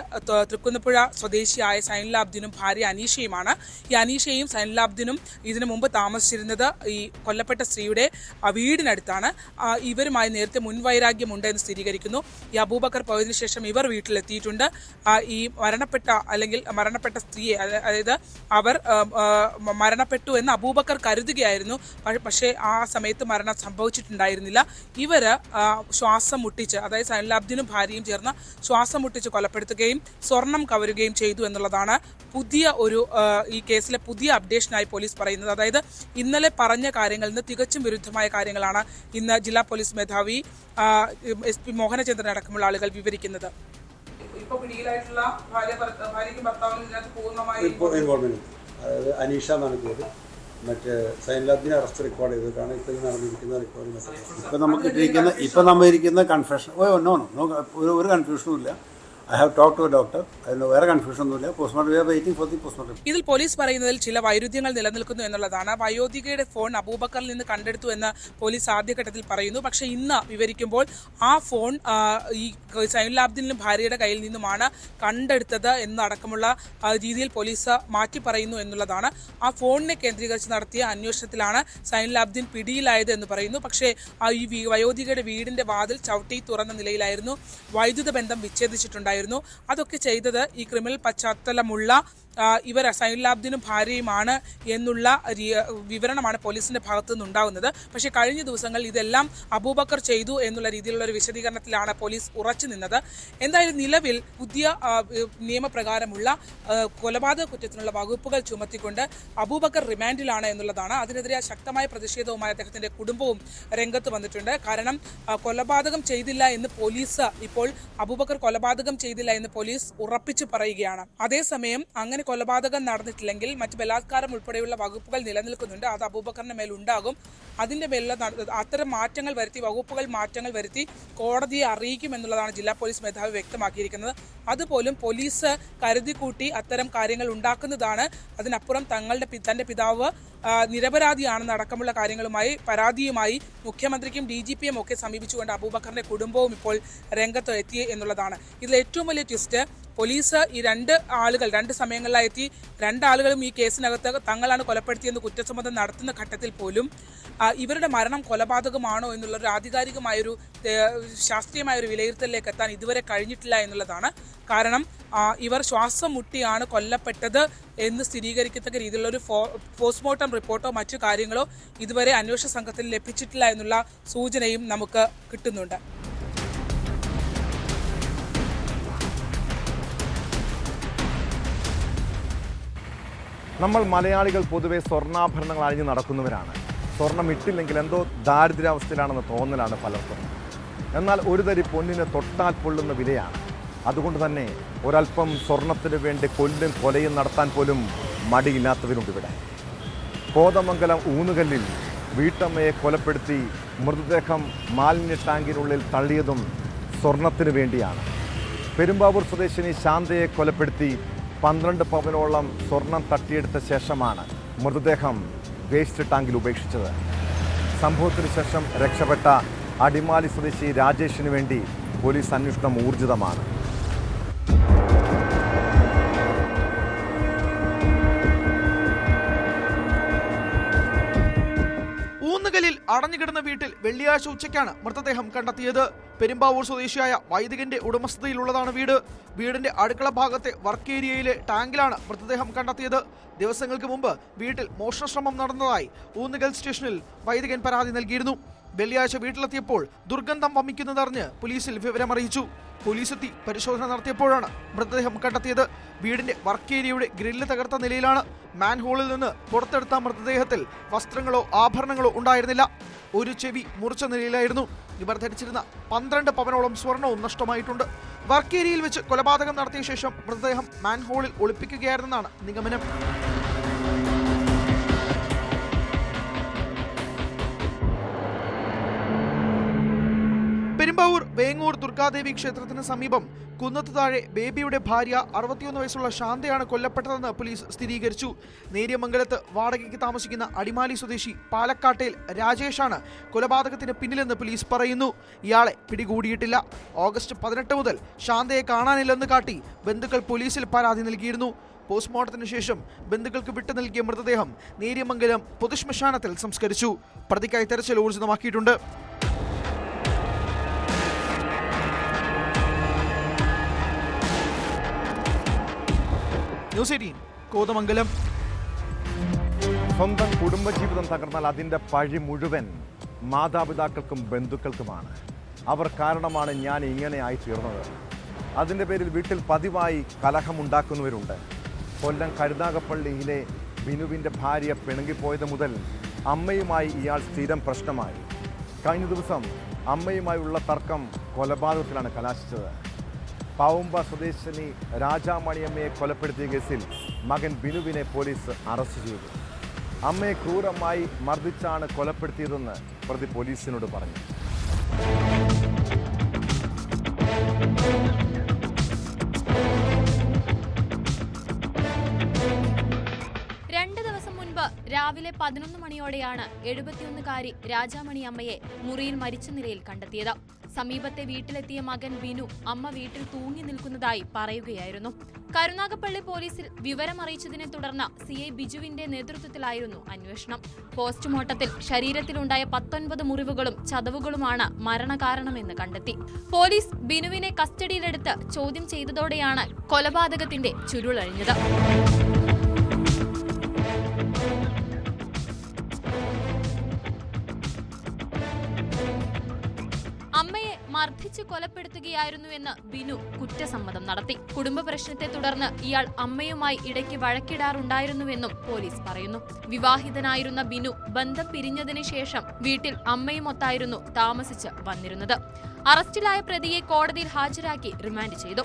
[SPEAKER 3] തൃക്കുന്നപ്പുഴ സ്വദേശിയായ സൈനുലാബ്ദിനും ഭാര്യ അനീഷയുമാണ്. ഈ അനീഷയും സൈനുലാബ്ദിനും ഇതിനു മുമ്പ് താമസിച്ചിരുന്നത് ഈ കൊല്ലപ്പെട്ട സ്ത്രീയുടെ വീടിനടുത്താണ്. ഇവരുമായി നേരത്തെ മുൻവൈരാഗ്യമുണ്ട് എന്ന് സ്ഥിരീകരിക്കുന്നു. ഈ അബൂബക്കർ പോയതിനു ശേഷം ഇവർ വീട്ടിലെത്തിയിട്ടുണ്ട്. ഈ മരണപ്പെട്ട സ്ത്രീയെ, അതായത് അവർ മരണപ്പെട്ടു എന്ന് അബൂബക്കർ കരുതുകയായിരുന്നു. പക്ഷേ ആ സമയത്ത് മരണം സംഭവിച്ചിട്ടുണ്ടായിരുന്നില്ല. ഇവര് ശ്വാസം മുട്ടിച്ച്, അതായത് സൈനുലാബ്ദിനും ഭാര്യയും ചേർന്ന് ശ്വാസം മുട്ടിച്ച് കൊലപ്പെടുത്തുകയും സ്വർണം കവരുകയും ചെയ്തു എന്നുള്ളതാണ് ഈ കേസിലെ പുതിയ അപ്ഡേഷനായി പോലീസ് പറയുന്നത്. അതായത് ഇന്നലെ പറഞ്ഞ കാര്യങ്ങളിൽ നിന്ന് തികച്ചും വിരുദ്ധമായ കാര്യങ്ങളാണ് ഇന്ന് ജില്ലാ പോലീസ് മേധാവി SP മോഹനചന്ദ്രൻ അടക്കമുള്ള ആളുകൾ വിവരിക്കുന്നത്.
[SPEAKER 4] അതായത് അനീഷ എന്നാണ് പേര്. മറ്റേ സൈനുലാബ്ദിനെ അറസ്റ്റ് റെക്കോർഡ് ചെയ്തിട്ടാണ് ഇപ്പോൾ ഈ നടന്നിരിക്കുന്ന റിക്കോർഡിംഗ്. ഇപ്പം നമ്മൾ ഇരിക്കുന്ന കൺഫ്യൂഷൻ ഒരു കൺഫ്യൂഷനും ഇല്ല. I have talked to a doctor. വേറെ കൺഫ്യൂഷൻ ഒന്നുമില്ല. Postmortem, we are waiting for the postmortem.
[SPEAKER 3] ഇതിൽ പോലീസ് പറയുന്നതിൽ ചില വൈരുദ്ധ്യങ്ങൾ നിലനിൽക്കുന്നു എന്നുള്ളതാണ്. വയോധികയുടെ ഫോൺ അബൂബക്കറിൽ നിന്ന് കണ്ടെടുത്തു എന്ന് പോലീസ് ആദ്യഘട്ടത്തിൽ പറയുന്നു. പക്ഷേ ഇന്ന് വിവരിക്കുമ്പോൾ ആ ഫോൺ ഈ സൈനുലാബ്ദിനും ഭാര്യയുടെ കയ്യിൽ നിന്നുമാണ് കണ്ടെടുത്തത് എന്നടക്കമുള്ള രീതിയിൽ പോലീസ് മാറ്റി പറയുന്നു എന്നുള്ളതാണ്. ആ ഫോണിനെ കേന്ദ്രീകരിച്ച് നടത്തിയ അന്വേഷണത്തിലാണ് സൈനുലാബ്ദിൻ പിടിയിലായത് എന്ന് പറയുന്നു. പക്ഷേ ഈ വയോധികയുടെ വീടിന്റെ വാതിൽ ചവിട്ടി തുറന്ന നിലയിലായിരുന്നു. വൈദ്യുത ബന്ധം വിച്ഛേദിച്ചിട്ടുണ്ടായിരുന്നു. അതൊക്കെ ചെയ്തത് ഈ ക്രിമിനൽ പശ്ചാത്തലമുള്ള ഇവർ സൈനുലാബ്ദിനും ഭാര്യയുമാണ് എന്നുള്ള വിവരണമാണ് പോലീസിന്റെ ഭാഗത്തു നിന്നുണ്ടാകുന്നത്. പക്ഷേ കഴിഞ്ഞ ദിവസങ്ങളിൽ ഇതെല്ലാം അബൂബക്കർ ചെയ്തു എന്നുള്ള രീതിയിലുള്ള ഒരു വിശദീകരണത്തിലാണ് പോലീസ് ഉറച്ചു നിന്നത്. എന്തായാലും നിലവിൽ പുതിയ നിയമപ്രകാരമുള്ള കൊലപാതക കുറ്റത്തിനുള്ള വകുപ്പുകൾ ചുമത്തിക്കൊണ്ട് അബൂബക്കർ റിമാൻഡിലാണ് എന്നുള്ളതാണ്. അതിനെതിരെ ശക്തമായ പ്രതിഷേധവുമായി അദ്ദേഹത്തിന്റെ കുടുംബവും രംഗത്ത് വന്നിട്ടുണ്ട്. കാരണം കൊലപാതകം ചെയ്തില്ല എന്ന് പോലീസ് ഇപ്പോൾ അബൂബക്കർ കൊലപാതകം ചെയ്തില്ല എന്ന് പോലീസ് ഉറപ്പിച്ചു പറയുകയാണ്. അതേസമയം അങ്ങനെ കൊലപാതകം നടന്നിട്ടില്ലെങ്കിൽ മറ്റ് ബലാത്കാരം ഉൾപ്പെടെയുള്ള വകുപ്പുകൾ നിലനിൽക്കുന്നുണ്ട്. അത് അബൂബക്കറിന്റെ മേൽ ഉണ്ടാകും. അതിന്റെ മേലുള്ള അത്തരം വകുപ്പുകൾ മാറ്റങ്ങൾ വരുത്തി കോടതിയെ അറിയിക്കുമെന്നുള്ളതാണ് ജില്ലാ പോലീസ് മേധാവി വ്യക്തമാക്കിയിരിക്കുന്നത്. അതുപോലും പോലീസ് കരുതിക്കൂട്ടി അത്തരം കാര്യങ്ങൾ ഉണ്ടാക്കുന്നതാണ്. അതിനപ്പുറം തന്റെ പിതാവ് നിരപരാധിയാണെന്ന് അടക്കമുള്ള പരാതിയുമായി മുഖ്യമന്ത്രിക്കും DGPയും ഒക്കെ സമീപിച്ചുകൊണ്ട് അബൂബക്കറിന്റെ കുടുംബവും ഇപ്പോൾ രംഗത്ത് എത്തി എന്നുള്ളതാണ്. ഇതിൽ ഏറ്റവും വലിയ ട്വിസ്റ്റ്, പോലീസ് ഈ 2 സമയങ്ങളിലായി എത്തി 2 ആളുകളും ഈ കേസിനകത്ത് തങ്ങളാണ് കൊലപ്പെടുത്തിയെന്ന് കുറ്റസമ്മതം നടത്തുന്ന ഘട്ടത്തിൽ പോലും ഇവരുടെ മരണം കൊലപാതകമാണോ എന്നുള്ള ഒരു ആധികാരികമായൊരു ശാസ്ത്രീയമായൊരു വിലയിരുത്തലിലേക്ക് എത്താൻ ഇതുവരെ കഴിഞ്ഞിട്ടില്ല എന്നുള്ളതാണ്. കാരണം ഇവർ ശ്വാസം മുട്ടിയാണ് കൊല്ലപ്പെട്ടത് എന്ന് സ്ഥിരീകരിക്കത്തക്ക രീതിയിലുള്ള ഒരു പോസ്റ്റ്മോർട്ടം റിപ്പോർട്ടോ മറ്റു കാര്യങ്ങളോ ഇതുവരെ അന്വേഷണ സംഘത്തിന് ലഭിച്ചിട്ടില്ല എന്നുള്ള സൂചനയും നമുക്ക് കിട്ടുന്നുണ്ട്.
[SPEAKER 1] നമ്മൾ മലയാളികൾ പൊതുവെ സ്വർണ്ണാഭരണങ്ങൾ അണിഞ്ഞ് നടക്കുന്നവരാണ്. സ്വർണം ഇട്ടില്ലെങ്കിൽ എന്തോ ദാരിദ്ര്യാവസ്ഥയിലാണെന്ന് തോന്നലാണ് പലർക്കും. എന്നാൽ ഒരു തരി പൊന്നിന് തൊട്ടാൽ പൊള്ളുന്ന വിലയാണ്. അതുകൊണ്ട് തന്നെ ഒരൽപ്പം സ്വർണത്തിന് വേണ്ടി കൊലയും നടത്താൻ പോലും മടിയില്ലാത്തവരുണ്ട് ഇവിടെ. കോതമംഗലം ഊന്നുകല്ലിൽ വീട്ടമ്മയെ കൊലപ്പെടുത്തി മൃതദേഹം മാലിന്യ ടാങ്കിനുള്ളിൽ തള്ളിയതും സ്വർണത്തിന് വേണ്ടിയാണ്. പെരുമ്പാവൂർ സ്വദേശിനി ശാന്തയെ കൊലപ്പെടുത്തി 12 പവനോളം സ്വർണം തട്ടിയെടുത്ത ശേഷമാണ് മൃതദേഹം വേസ്റ്റ് ടാങ്കിൽ ഉപേക്ഷിച്ചത്. സംഭവത്തിന് ശേഷം രക്ഷപ്പെട്ട അടിമാലി സ്വദേശി രാജേഷിന് വേണ്ടി പോലീസ് അന്വേഷണം ഊർജിതമാണ്.
[SPEAKER 5] ഊന്നുകലിൽ അടഞ്ഞുകിടന്ന വീട്ടിൽ വെള്ളിയാഴ്ച ഉച്ചയ്ക്കാണ് മൃതദേഹം കണ്ടെത്തിയത്. പെരുമ്പാവൂർ സ്വദേശിയായ വൈദികന്റെ ഉടമസ്ഥതയിലുള്ളതാണ് വീട്. വീടിന്റെ അടുക്കള ഭാഗത്തെ വർക്ക് ഏരിയയിലെ ടാങ്കിലാണ് മൃതദേഹം കണ്ടെത്തിയത്. ദിവസങ്ങൾക്ക് മുമ്പ് വീട്ടിൽ മോഷണശ്രമം നടന്നതായി ഊന്നുകൽ സ്റ്റേഷനിൽ വൈദികൻ പരാതി നൽകിയിരുന്നു. വെള്ളിയാഴ്ച വീട്ടിലെത്തിയപ്പോൾ ദുർഗന്ധം വമിക്കുന്നതറിഞ്ഞ് പോലീസിൽ വിവരമറിയിച്ചു. പോലീസെത്തി പരിശോധന നടത്തിയപ്പോഴാണ് മൃതദേഹം കണ്ടെത്തിയത്. വീടിന്റെ വർക്ക് ഏരിയയുടെ ഗ്രില്ല് തകർത്ത നിലയിലാണ്. മാൻഹോളിൽ നിന്ന് പുറത്തെടുത്ത മൃതദേഹത്തിൽ വസ്ത്രങ്ങളോ ആഭരണങ്ങളോ ഉണ്ടായിരുന്നില്ല. ഒരു ചെവി മുറിച്ച നിലയിലായിരുന്നു. ഇവർ ധരിച്ചിരുന്ന 12 പവനോളം സ്വർണവും നഷ്ടമായിട്ടുണ്ട്. വർക്ക് ഏരിയയിൽ വെച്ച് കൊലപാതകം നടത്തിയ ശേഷം മൃതദേഹം മാൻഹോളിൽ ഒളിപ്പിക്കുകയായിരുന്നെന്നാണ് നിഗമനം. പെരുമ്പാവൂർ വേങ്ങൂർ ദുർഗാദേവി ക്ഷേത്രത്തിന് സമീപം കുന്നത്ത് താഴെ ബേബിയുടെ ഭാര്യ 61 വയസ്സുള്ള ശാന്തയാണ് കൊല്ലപ്പെട്ടതെന്ന് പോലീസ് സ്ഥിരീകരിച്ചു. നേര്യമംഗലത്ത് വാടകയ്ക്ക് താമസിക്കുന്ന അടിമാലി സ്വദേശി പാലക്കാട്ടേൽ രാജേഷാണ് കൊലപാതകത്തിന് പിന്നിലെന്ന് പോലീസ് പറയുന്നു. ഇയാളെ പിടികൂടിയിട്ടില്ല. ഓഗസ്റ്റ് 18 മുതൽ ശാന്തയെ കാണാനില്ലെന്ന് കാട്ടി ബന്ധുക്കൾ പോലീസിൽ പരാതി നൽകിയിരുന്നു. പോസ്റ്റ്മോർട്ടത്തിന് ശേഷം ബന്ധുക്കൾക്ക് വിട്ടു നൽകിയ മൃതദേഹം നേര്യമംഗലം പൊതുശ്മശാനത്തിൽ സംസ്കരിച്ചു. പ്രതിക്കായി തെരച്ചിൽ ഊർജിതമാക്കിയിട്ടുണ്ട്. ന്യൂസ് 18 കോതമംഗലം.
[SPEAKER 1] സ്വന്തം കുടുംബജീവിതം തകർന്നാൽ അതിൻ്റെ പഴി മുഴുവൻ മാതാപിതാക്കൾക്കും ബന്ധുക്കൾക്കുമാണ്. അവർ കാരണമാണ് ഞാൻ ഇങ്ങനെ ആയി തീർന്നത്. അതിൻ്റെ പേരിൽ വീട്ടിൽ പതിവായി കലഹമുണ്ടാക്കുന്നവരുണ്ട്. കൊല്ലം കരുനാഗപ്പള്ളിയിലെ ബിനുവിൻ്റെ ഭാര്യ പിണങ്ങിപ്പോയത് മുതൽ അമ്മയുമായി ഇയാൾ സ്ഥിരം പ്രശ്നമായി. കഴിഞ്ഞ ദിവസം അമ്മയുമായുള്ള തർക്കം കൊലപാതകത്തിലാണ് കലാശിച്ചത്. പാവുമ്പ സ്വദേശിനി രാജാമണിയമ്മയെ കൊലപ്പെടുത്തിയ കേസിൽ മകൻ ബിനുവിനെ പോലീസ് അറസ്റ്റ് ചെയ്തു. അമ്മയെ ക്രൂരമായി മർദ്ദിച്ചാണ് കൊലപ്പെടുത്തിയതെന്ന് പ്രതി പോലീസിനോട് പറഞ്ഞു.
[SPEAKER 6] രാവിലെ 11 മണിയോടെയാണ് 71കാരി രാജാമണി അമ്മയെ മുറിയിൽ മരിച്ച നിലയിൽ കണ്ടെത്തിയത്. സമീപത്തെ വീട്ടിലെത്തിയ മകൻ ബിനു അമ്മ വീട്ടിൽ തൂങ്ങി നിൽക്കുന്നതായി പറയുകയായിരുന്നു. കരുനാഗപ്പള്ളി പോലീസിൽ വിവരമറിയിച്ചതിനെ തുടർന്ന് CI ബിജുവിന്റെ നേതൃത്വത്തിലായിരുന്നു അന്വേഷണം. പോസ്റ്റ്മോർട്ടത്തിൽ ശരീരത്തിലുണ്ടായ 19 മുറിവുകളും ചതവുകളുമാണ് മരണകാരണമെന്ന് കണ്ടെത്തി. പോലീസ് ബിനുവിനെ കസ്റ്റഡിയിലെടുത്ത് ചോദ്യം ചെയ്തതോടെയാണ് കൊലപാതകത്തിന്റെ ചുരുളഴിഞ്ഞത്. അമ്മയെ മർദ്ദിച്ച് കൊലപ്പെടുത്തുകയായിരുന്നുവെന്ന് ബിനു കുറ്റസമ്മതം നടത്തി. കുടുംബ പ്രശ്നത്തെ തുടർന്ന് ഇയാൾ അമ്മയുമായി ഇടയ്ക്ക് വഴക്കിടാറുണ്ടായിരുന്നുവെന്നും പോലീസ് പറയുന്നു. വിവാഹിതനായിരുന്ന ബിനു ബന്ധം പിരിഞ്ഞതിനു ശേഷം വീട്ടിൽ അമ്മയുമൊത്തായിരുന്നു താമസിച്ച് വന്നിരുന്നത്. അറസ്റ്റിലായ പ്രതിയെ കോടതിയിൽ ഹാജരാക്കി റിമാൻഡ് ചെയ്തു.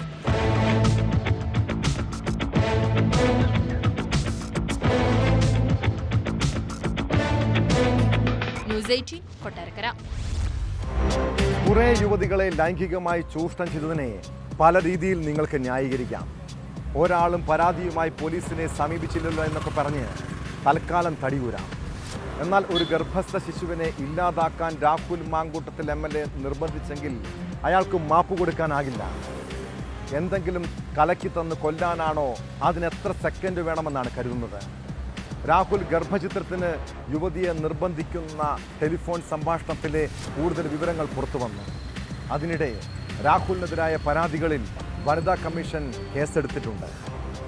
[SPEAKER 6] ന്യൂസ് 18 കൊട്ടാരക്കര.
[SPEAKER 1] കുറേ യുവതികളെ ലൈംഗികമായി ചൂഷണം ചെയ്തതിനെ പല രീതിയിൽ നിങ്ങൾക്ക് ന്യായീകരിക്കാം. ഒരാളും പരാതിയുമായി പോലീസിനെ സമീപിച്ചില്ലല്ലോ എന്നൊക്കെ പറഞ്ഞ് തൽക്കാലം തടിയൂരാം. എന്നാൽ ഒരു ഗർഭസ്ഥ ശിശുവിനെ ഇല്ലാതാക്കാൻ രാഹുൽ മാങ്കൂട്ടത്തിൽ MLA നിർബന്ധിച്ചെങ്കിൽ അയാൾക്ക് മാപ്പ് കൊടുക്കാനാകില്ല. എന്തെങ്കിലും കലക്കി തന്ന് കൊല്ലാനാണോ അതിനെത്ര സെക്കൻഡ് വേണമെന്നാണ് കരുതുന്നത്? രാഹുൽ ഗർഭചിത്രത്തിന് യുവതിയെ നിർബന്ധിക്കുന്ന ടെലിഫോൺ സംഭാഷണത്തിലെ കൂടുതൽ വിവരങ്ങൾ പുറത്തു വന്നു. അതിനിടെ രാഹുലിനെതിരായ പരാതികളിൽ വനിതാ കമ്മീഷൻ കേസെടുത്തിട്ടുണ്ട്.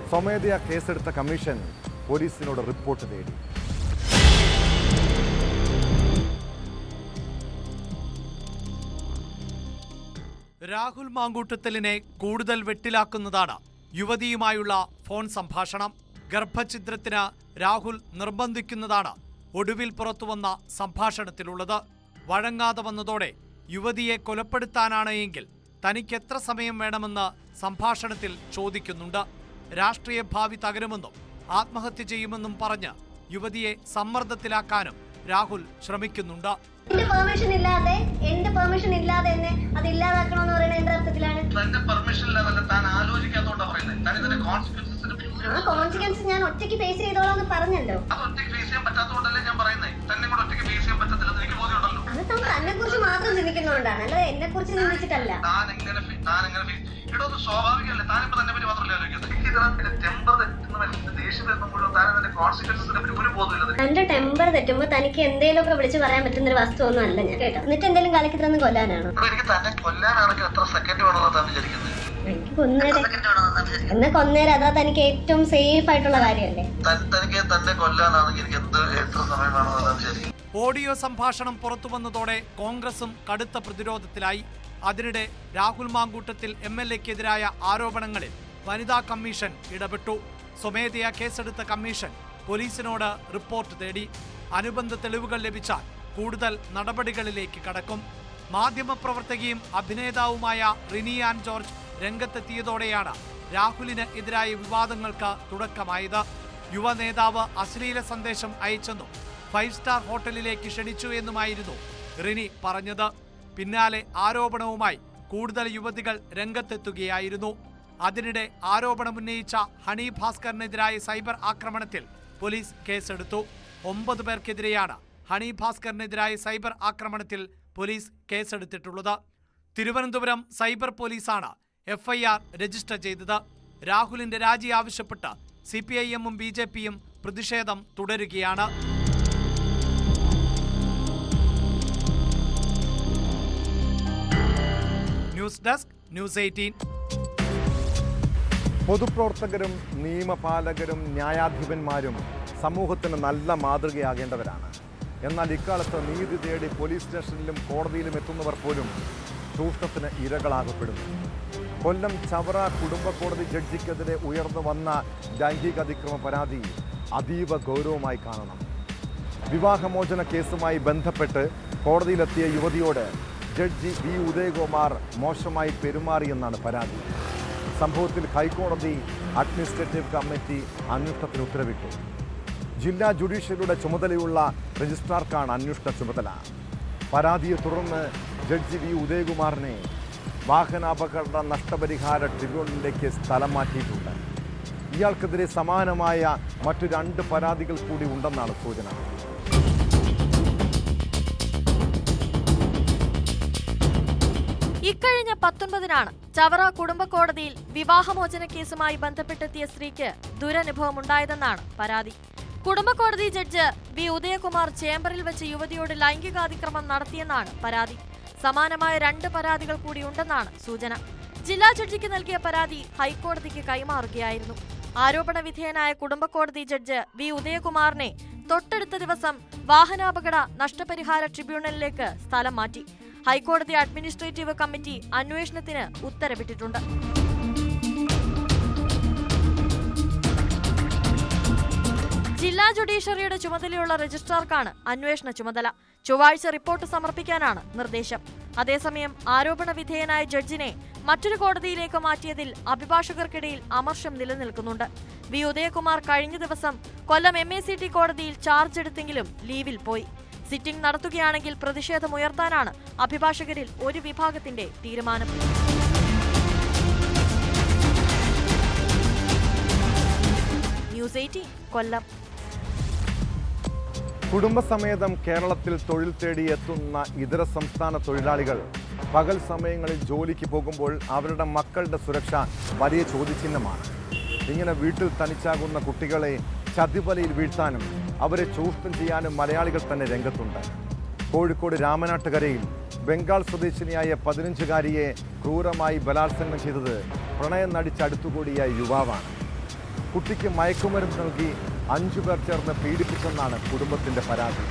[SPEAKER 1] സ്വമേധയാ കേസെടുത്ത കമ്മീഷൻ പോലീസിനോട് റിപ്പോർട്ട് തേടി.
[SPEAKER 7] രാഹുൽ മാങ്കൂട്ടത്തിലിനെ കൂടുതൽ വെട്ടിലാക്കുന്നതാണ് യുവതിയുമായുള്ള ഫോൺ സംഭാഷണം. ഗർഭഛിദ്രത്തിന് രാഹുൽ നിർബന്ധിക്കുന്നതാണ് ഒടുവിൽ പുറത്തുവന്ന സംഭാഷണത്തിലുള്ളത്. വഴങ്ങാതെ വന്നതോടെ യുവതിയെ കൊലപ്പെടുത്താനാണ് എങ്കിൽ തനിക്ക് എത്ര സമയം വേണമെന്ന് സംഭാഷണത്തിൽ ചോദിക്കുന്നുണ്ട്. രാഷ്ട്രീയ ഭാവി തകരുമെന്നും ആത്മഹത്യ ചെയ്യുമെന്നും പറഞ്ഞ് യുവതിയെ സമ്മർദ്ദത്തിലാക്കാനും രാഹുൽ ശ്രമിക്കുന്നുണ്ട്.
[SPEAKER 8] എന്റെ പെർമിഷൻ ഇല്ലാതെ തന്നെ അത് ഇല്ലാതാക്കണമെന്ന് പറയുന്നത് എന്റെ അർത്ഥത്തിലാണ്. ആ കോൺസിക്വൻസ് ഞാൻ ഒറ്റയ്ക്ക് ഫേസ് ചെയ്തോളാം പറഞ്ഞല്ലോ. അത് തന്നെ കുറിച്ച് മാത്രം ചിന്തിക്കുന്നതുകൊണ്ടാണ്, അല്ലാതെ എന്നെ കുറിച്ച് ചിന്തിച്ചിട്ടല്ല. എന്റെ ടെമ്പർ തെറ്റുമ്പോ തനിക്ക് എന്തെങ്കിലും ഒക്കെ വിളിച്ച് പറയാൻ പറ്റുന്ന ഒരു വസ്തു ഒന്നും അല്ല ഞാൻ കേട്ടോ. എന്നിട്ട് എന്തെങ്കിലും കളിക്ക് തന്നെ കൊല്ലാനാണോ? എനിക്ക് കൊന്നേരെ എന്നാ കൊന്നേരെ, അതാ തനിക്ക് ഏറ്റവും സേഫ് ആയിട്ടുള്ള കാര്യമല്ലേ?
[SPEAKER 7] ഓഡിയോ സംഭാഷണം പുറത്തു വന്നതോടെ കോൺഗ്രസും കടുത്ത പ്രതിരോധത്തിലായി. അതിനിടെ രാഹുൽ മാങ്കൂട്ടത്തിൽ MLA-ക്കെതിരായ ആരോപണങ്ങളിൽ വനിതാ കമ്മീഷൻ ഇടപെട്ടു. സ്വമേധയാ കേസെടുത്ത കമ്മീഷൻ പോലീസിനോട് റിപ്പോർട്ട് തേടി. അനുബന്ധ തെളിവുകൾ ലഭിച്ചാൽ കൂടുതൽ നടപടികളിലേക്ക് കടക്കും. മാധ്യമപ്രവർത്തകയും അഭിനേതാവുമായ റിനി ആൻ ജോർജ് രംഗത്തെത്തിയതോടെയാണ് രാഹുലിന് എതിരായ വിവാദങ്ങൾക്ക് തുടക്കമായത്. യുവ നേതാവ് അശ്ലീല സന്ദേശം അയച്ചെന്നും 5 സ്റ്റാർ ഹോട്ടലിലേക്ക് ക്ഷണിച്ചു എന്നുമായിരുന്നു റിനി പറഞ്ഞത്. പിന്നാലെ ആരോപണവുമായി കൂടുതൽ യുവതികൾ രംഗത്തെത്തുകയായിരുന്നു. അതിനിടെ ആരോപണമുന്നയിച്ച ഹണി ഭാസ്കറിനെതിരായ സൈബർ ആക്രമണത്തിൽ പോലീസ് കേസെടുത്തു. 9 പേർക്കെതിരെയാണ് ഹണി ഭാസ്കറിനെതിരായ സൈബർ ആക്രമണത്തിൽ പോലീസ് കേസെടുത്തിട്ടുള്ളത്. തിരുവനന്തപുരം സൈബർ പോലീസാണ് FIR രജിസ്റ്റർ ചെയ്തത്. രാഹുലിന്റെ രാജി ആവശ്യപ്പെട്ട് CPIM-ഉം BJP-യും പ്രതിഷേധം തുടരുകയാണ്. News desk, news 18.
[SPEAKER 1] പൊതുപ്രവർത്തകരും നിയമപാലകരും ന്യായാധിപന്മാരും സമൂഹത്തിന് നല്ല മാതൃകയാകേണ്ടവരാണ്. എന്നാൽ ഇക്കാലത്ത് നീതി തേടി പോലീസ് സ്റ്റേഷനിലും കോടതിയിലും എത്തുന്നവർ പോലും ചൂഷണത്തിന് ഇരകളാകപ്പെടുന്നു. കൊല്ലം ചവറ കുടുംബ കോടതി ജഡ്ജിക്കെതിരെ ഉയർന്നു വന്ന ലൈംഗിക അതിക്രമ പരാതി അതീവ ഗൗരവമായി കാണണം. വിവാഹമോചന കേസുമായി ബന്ധപ്പെട്ട് കോടതിയിലെത്തിയ യുവതിയോട് ജഡ്ജി V. ഉദയകുമാർ മോശമായി പെരുമാറിയെന്നാണ് പരാതി. സംഭവത്തിൽ ഹൈക്കോടതി അഡ്മിനിസ്ട്രേറ്റീവ് കമ്മിറ്റി അന്വേഷണത്തിന് ഉത്തരവിട്ടു. ജില്ലാ ജുഡീഷ്യറിയുടെ ചുമതലയുള്ള രജിസ്ട്രാർക്കാണ് അന്വേഷണ ചുമതല. പരാതിയെ തുടർന്ന് ജഡ്ജി V. ഉദയകുമാറിനെ വാഹനാപകട നഷ്ടപരിഹാര ട്രിബ്യൂണലിലേക്ക് സ്ഥലം മാറ്റിയിട്ടുണ്ട്. ഇയാൾക്കെതിരെ സമാനമായ മറ്റു 2 പരാതികൾ കൂടി ഉണ്ടെന്നാണ് സൂചന.
[SPEAKER 9] ഇക്കഴിഞ്ഞ 19-നാണ് ചവറ കുടുംബ കോടതിയിൽ വിവാഹമോചന കേസുമായി ബന്ധപ്പെട്ടെത്തിയ സ്ത്രീക്ക് ദുരനുഭവമുണ്ടായതെന്നാണ് പരാതി. കുടുംബ കോടതി ജഡ്ജ് V. ഉദയകുമാർ ചേംബറിൽ വെച്ച് യുവതിയോട് ലൈംഗികാതിക്രമം നടത്തിയെന്നാണ് പരാതി. സമാനമായ 2 പരാതികൾ കൂടി ഉണ്ടെന്നാണ് സൂചന. ജില്ലാ ജഡ്ജിക്ക് നൽകിയ പരാതി ഹൈക്കോടതിക്ക് കൈമാറുകയായിരുന്നു. ആരോപണ വിധേയനായ കുടുംബ കോടതി ജഡ്ജ് V. ഉദയകുമാറിനെ തൊട്ടടുത്ത ദിവസം വാഹനാപകട നഷ്ടപരിഹാര ട്രിബ്യൂണലിലേക്ക് സ്ഥലം മാറ്റി. ഹൈക്കോടതി അഡ്മിനിസ്ട്രേറ്റീവ് കമ്മിറ്റി അന്വേഷണത്തിന് ഉത്തരവിട്ടിട്ടുണ്ട്. ജില്ലാ ജുഡീഷ്യറിയുടെ ചുമതലയുള്ള രജിസ്ട്രാർക്കാണ് അന്വേഷണ ചുമതല. ചൊവ്വാഴ്ച റിപ്പോർട്ട് സമർപ്പിക്കാനാണ് നിർദ്ദേശം. അതേസമയം ആരോപണ വിധേയനായ ജഡ്ജിനെ മറ്റൊരു കോടതിയിലേക്ക് മാറ്റിയതിൽ അഭിഭാഷകർക്കിടയിൽ അമർഷം നിലനിൽക്കുന്നുണ്ട്. V. ഉദയകുമാർ കഴിഞ്ഞ ദിവസം കൊല്ലം MACT കോടതിയിൽ ചാർജ് എടുത്തെങ്കിലും ലീവിൽ പോയി. സിറ്റിംഗ് നടത്തുകയാണെങ്കിൽ പ്രതിഷേധമുയർത്താനാണ് അഭിഭാഷകരിൽ ഒരു വിഭാഗത്തിന്റെ തീരുമാനം. ന്യൂസ് 18 കൊല്ലം.
[SPEAKER 1] കുടുംബസമേതം കേരളത്തിൽ തൊഴിൽ തേടി എത്തുന്ന ഇതര സംസ്ഥാന തൊഴിലാളികൾ പകൽ സമയങ്ങളിൽ ജോലിക്ക് പോകുമ്പോൾ അവരുടെ മക്കളുടെ സുരക്ഷ വലിയ ചോദ്യചിഹ്നമാണ്. ഇങ്ങനെ വീട്ടിൽ തനിച്ചാകുന്ന കുട്ടികളെ ചതിവലയിൽ വീഴ്ത്താനും അവരെ ചൂഷണം ചെയ്യാനും മലയാളികൾ തന്നെ രംഗത്തുണ്ട്. കോഴിക്കോട് രാമനാട്ടുകരയിൽ ബംഗാൾ സ്വദേശിനിയായ 15-കാരിയെ ക്രൂരമായി ബലാത്സംഗം ചെയ്തത് പ്രണയം നടിച്ചടുത്തുകൂടിയ യുവാവാണ്. കുട്ടിക്ക് മയക്കുമരുന്ന് നൽകി 5 പേർ ചേർന്ന് പീഡിപ്പിച്ചെന്നാണ് കുടുംബത്തിൻ്റെ പരാതി.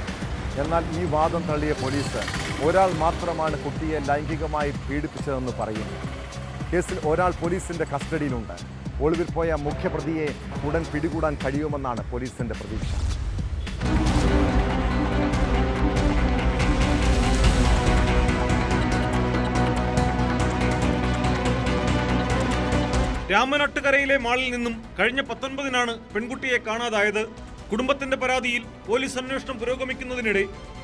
[SPEAKER 1] എന്നാൽ ഈ വാദം തള്ളിയ പോലീസ് ഒരാൾ മാത്രമാണ് കുട്ടിയെ ലൈംഗികമായി പീഡിപ്പിച്ചതെന്ന് പറയുന്നു. കേസിൽ ഒരാൾ പോലീസിൻ്റെ കസ്റ്റഡിയിലുണ്ട്. ഒളിവിൽ പോയ മുഖ്യപ്രതിയെ ഉടൻ പിടികൂടാൻ കഴിയുമെന്നാണ് പോലീസിൻ്റെ പ്രതീക്ഷ.
[SPEAKER 10] രാമനാട്ടുകരയിലെ മാളിൽ നിന്നും കഴിഞ്ഞ 19-നാണ് പെൺകുട്ടിയെ കാണാതായത്. കുടുംബത്തിന്റെ പരാതിയിൽ പോലീസ് അന്വേഷണം പുരോഗമിക്കുന്നതിനിടെ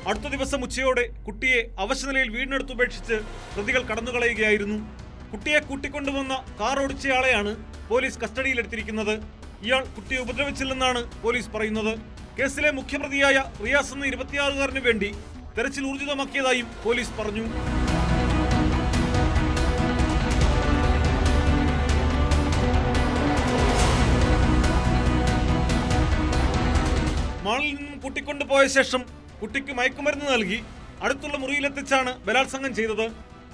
[SPEAKER 10] അടുത്ത ദിവസം ഉച്ചയോടെ കുട്ടിയെ അവശനിലയിൽ വീടിനടുത്തുപേക്ഷിച്ച് പ്രതികൾ കടന്നുകളയുകയായിരുന്നു. കുട്ടിയെ കൂട്ടിക്കൊണ്ടുവന്ന കാർ ഓടിച്ചയാളെയാണ് പോലീസ് കസ്റ്റഡിയിലെടുത്തിരിക്കുന്നത്. ഇയാൾ കുട്ടിയെ ഉപദ്രവിച്ചില്ലെന്നാണ് പോലീസ് പറയുന്നത്. കേസിലെ മുഖ്യപ്രതിയായ റിയാസ് എന്ന 26-കാരന് വേണ്ടി തെരച്ചിൽ ഊർജിതമാക്കിയതായും പോലീസ് പറഞ്ഞു. മാളിൽ നിന്നും കൂട്ടിക്കൊണ്ടുപോയ ശേഷം കുട്ടിക്ക് മയക്കുമരുന്ന് നൽകി അടുത്തുള്ള മുറിയിലെത്തിച്ചാണ് ബലാത്സംഗം ചെയ്തത്.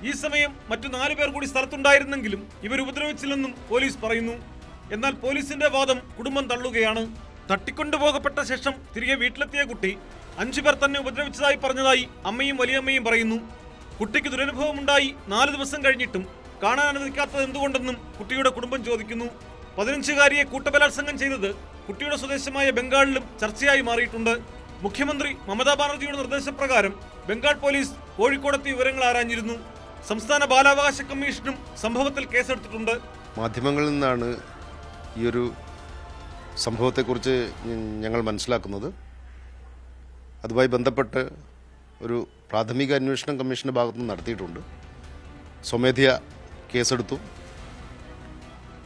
[SPEAKER 10] ഈ സമയം മറ്റു 4 പേർ കൂടി സ്ഥലത്തുണ്ടായിരുന്നെങ്കിലും ഇവർ ഉപദ്രവിച്ചില്ലെന്നും പോലീസ് പറയുന്നു. എന്നാൽ പോലീസിന്റെ വാദം കുടുംബം തള്ളുകയാണ്. തട്ടിക്കൊണ്ടുപോകപ്പെട്ട ശേഷം തിരികെ വീട്ടിലെത്തിയ കുട്ടി 5 പേർ തന്നെ ഉപദ്രവിച്ചതായി പറഞ്ഞതായി അമ്മയും വലിയമ്മയും പറയുന്നു. കുട്ടിക്ക് ദുരനുഭവമുണ്ടായി 4 ദിവസം കഴിഞ്ഞിട്ടും കാണാൻ അനുവദിക്കാത്തത് എന്തുകൊണ്ടെന്നും കുട്ടിയുടെ കുടുംബം ചോദിക്കുന്നു. 15-കാരിയെ കൂട്ടബലാത്സംഗം ചെയ്തത് കുട്ടിയുടെ സ്വദേശമായ ബംഗാളിലും ചർച്ചയായി മാറിയിട്ടുണ്ട്. മുഖ്യമന്ത്രി മമതാ ബാനർജിയുടെ നിർദ്ദേശപ്രകാരം ബംഗാൾ പോലീസ് കോഴിക്കോടെത്തി വിവരങ്ങൾ ആരാഞ്ഞിരുന്നു. സംസ്ഥാന ബാലാവകാശ കമ്മീഷനും സംഭവത്തിൽ കേസെടുത്തിട്ടുണ്ട്.
[SPEAKER 11] മാധ്യമങ്ങളിൽ നിന്നാണ് ഈ ഒരു സംഭവത്തെക്കുറിച്ച് ഞങ്ങൾ മനസ്സിലാക്കുന്നത്. അതുമായി ബന്ധപ്പെട്ട് ഒരു പ്രാഥമിക അന്വേഷണം കമ്മീഷൻ്റെ ഭാഗത്തുനിന്ന് നടത്തിയിട്ടുണ്ട്. സ്വമേധയാ കേസെടുത്തു.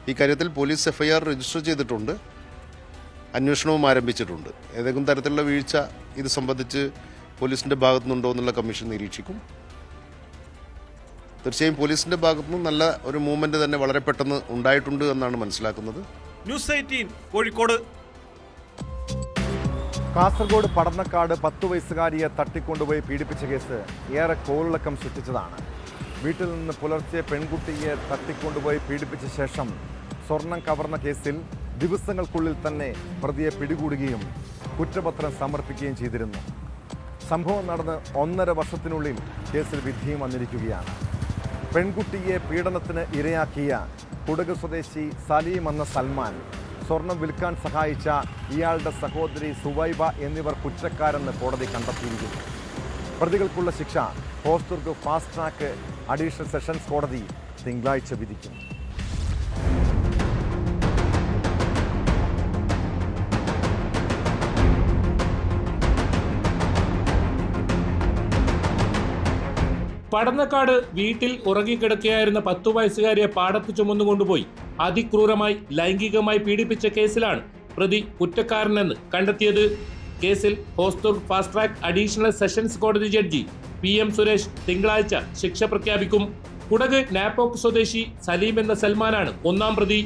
[SPEAKER 11] ഈ കാര്യത്തിൽ പോലീസ് എഫ്ഐആർ രജിസ്റ്റർ ചെയ്തിട്ടുണ്ട്. അന്വേഷണവും ആരംഭിച്ചിട്ടുണ്ട്. ഏതെങ്കിലും തരത്തിലുള്ള വീഴ്ച ഇത് സംബന്ധിച്ച് പോലീസിൻ്റെ ഭാഗത്തുനിന്നുണ്ടോ എന്നുള്ള കമ്മീഷൻ നിരീക്ഷിക്കും. തീർച്ചയായും പോലീസിൻ്റെ ഭാഗത്തുനിന്ന് നല്ല ഒരു മൂവ്മെന്റ് തന്നെ വളരെ പെട്ടെന്ന് ഉണ്ടായിട്ടുണ്ട് എന്നാണ് മനസ്സിലാക്കുന്നത്.
[SPEAKER 10] ന്യൂസ് 18 കോഴിക്കോട്.
[SPEAKER 1] കാസർഗോഡ് പടന്നക്കാട് 10 വയസ്സുകാരിയെ തട്ടിക്കൊണ്ടുപോയി പീഡിപ്പിച്ച കേസ് ഏറെ കോളിളക്കം സൃഷ്ടിച്ചതാണ്. വീട്ടിൽ നിന്ന് പുലർച്ചെ പെൺകുട്ടിയെ തട്ടിക്കൊണ്ടുപോയി പീഡിപ്പിച്ച ശേഷം സ്വർണം കവർന്ന കേസിൽ ദിവസങ്ങൾക്കുള്ളിൽ തന്നെ പ്രതിയെ പിടികൂടുകയും കുറ്റപത്രം സമർപ്പിക്കുകയും ചെയ്തിരുന്നു. സംഭവം നടന്ന് 1.5 വർഷത്തിനുള്ളിൽ കേസിൽ വിധിയും വന്നിരിക്കുകയാണ്. പെൺകുട്ടിയെ പീഡനത്തിന് ഇരയാക്കിയ കുടക് സ്വദേശി സലീം എന്ന സൽമാൻ, സ്വർണം വിൽക്കാൻ സഹായിച്ച ഇയാളുടെ സഹോദരി സുവൈബ എന്നിവർ കുറ്റക്കാരെന്ന് കോടതി കണ്ടെത്തിയിരിക്കുന്നു. പ്രതികൾക്കുള്ള ശിക്ഷ Hosdurg fast track additional sessions കോടതി തിങ്കളാഴ്ച വിധിക്കും.
[SPEAKER 2] പടന്നക്കാട് വീട്ടിൽ ഉറങ്ങിക്കിടക്കുകയായിരുന്ന 10 വയസ്സുകാരിയെ പാടത്ത് ചുമന്നുകൊണ്ടുപോയി അതിക്രൂരമായി ലൈംഗികമായി പീഡിപ്പിച്ച കേസിലാണ് പ്രതി കുറ്റക്കാരനെന്ന് കണ്ടെത്തിയത്. കേസിൽ Hosdurg fast track additional sessions കോടതി ജഡ്ജി PM സുരേഷ് തിങ്കളാഴ്ച ശിക്ഷ പ്രഖ്യാപിക്കും. കുടക് നാപ്പോക്ക് സ്വദേശി സലീം എന്ന സൽമാനാണ് 1-ാം പ്രതി.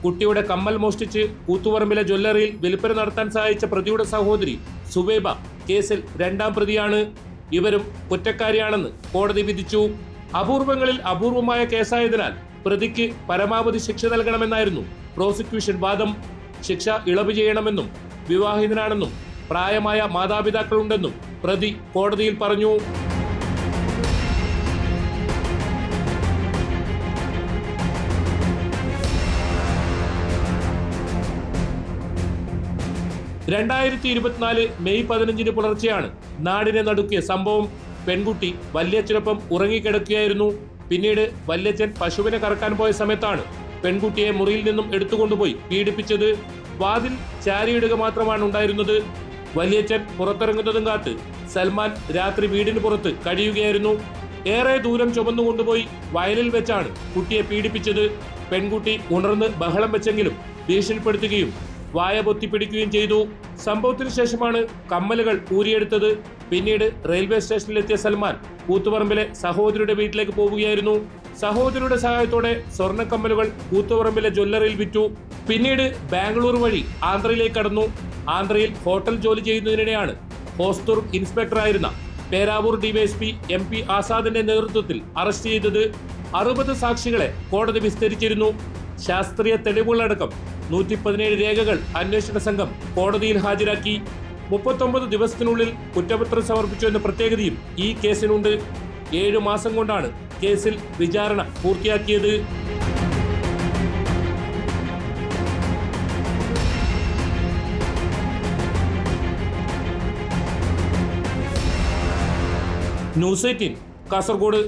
[SPEAKER 2] കുട്ടിയുടെ കമ്മൽ മോഷ്ടിച്ച് കൂത്തുപറമ്പിലെ ജ്വല്ലറിയിൽ വിൽപ്പന നടത്താൻ സഹായിച്ച പ്രതിയുടെ സഹോദരി സുവൈബ കേസിൽ 2-ാം പ്രതിയാണ്. ഇവരും കുറ്റക്കാരിയാണെന്ന് കോടതി വിധിച്ചു. അപൂർവങ്ങളിൽ അപൂർവമായ കേസായതിനാൽ പ്രതിക്ക് പരമാവധി ശിക്ഷ നൽകണമെന്നായിരുന്നു പ്രോസിക്യൂഷൻ വാദം. ശിക്ഷ ഇളവ് ചെയ്യണമെന്നും വിവാഹിതനാണെന്നും പ്രായമായ മാതാപിതാക്കളുണ്ടെന്നും പ്രതി കോടതിയിൽ പറഞ്ഞു. മെയ് 15 പുലർച്ചെയാണ് നാടിനെ നടുക്കിയ സംഭവം. പെൺകുട്ടി വല്യച്ഛനൊപ്പം ഉറങ്ങിക്കിടക്കുകയായിരുന്നു. പിന്നീട് വല്യച്ഛൻ പശുവിനെ കറക്കാൻ പോയ സമയത്താണ് പെൺകുട്ടിയെ മുറിയിൽ നിന്നും എടുത്തുകൊണ്ടുപോയി പീഡിപ്പിച്ചത്. വാതിൽ ചാരിയിടുക മാത്രമാണ് ഉണ്ടായിരുന്നത്. വല്യച്ഛൻ പുറത്തിറങ്ങുന്നതും കാത്ത് സൽമാൻ രാത്രി വീടിന് പുറത്ത് കഴിയുകയായിരുന്നു. ഏറെ ദൂരം ചുമന്നുകൊണ്ടുപോയി വയലിൽ വെച്ചാണ് കുട്ടിയെ പീഡിപ്പിച്ചത്. പെൺകുട്ടി ഉണർന്ന് ബഹളം വെച്ചെങ്കിലും ഭീഷണിപ്പെടുത്തുകയും വായ പൊത്തിപ്പിടിക്കുകയും ചെയ്തു. സംഭവത്തിന് ശേഷമാണ് കമ്മലുകൾ ഊരിയെടുത്തത്. പിന്നീട് റെയിൽവേ സ്റ്റേഷനിലെത്തിയ സൽമാൻ കൂത്തുപറമ്പിലെ സഹോദരിയുടെ വീട്ടിലേക്ക് പോവുകയായിരുന്നു. സഹോദരിയുടെ സഹായത്തോടെ സ്വർണ്ണക്കമ്മലുകൾ കൂത്തുപറമ്പിലെ ജ്വല്ലറിയിൽ വിറ്റു. പിന്നീട് ബാംഗ്ലൂർ വഴി ആന്ധ്രയിലേക്ക് കടന്നു. ആന്ധ്രയിൽ ഹോട്ടൽ ജോലി ചെയ്യുന്നതിനിടെയാണ് ഹോസ്ദുർഗ് ഇൻസ്പെക്ടറായിരുന്ന പേരാവൂർ ഡിവൈഎസ്പി MP ആസാദിന്റെ നേതൃത്വത്തിൽ അറസ്റ്റ് ചെയ്തത്. 60 സാക്ഷികളെ കോടതി വിസ്തരിച്ചിരുന്നു. ശാസ്ത്രീയ തെളിവുകളടക്കം 117 രേഖകൾ അന്വേഷണ സംഘം കോടതിയിൽ ഹാജരാക്കി. 39 ദിവസത്തിനുള്ളിൽ കുറ്റപത്രം സമർപ്പിച്ചു എന്ന പ്രത്യേകതയും ഈ കേസിനുണ്ട്. 7 മാസം കൊണ്ടാണ് കേസിൽ വിചാരണ പൂർത്തിയാക്കിയത്. ന്യൂസ് 18 കാസർഗോഡ്.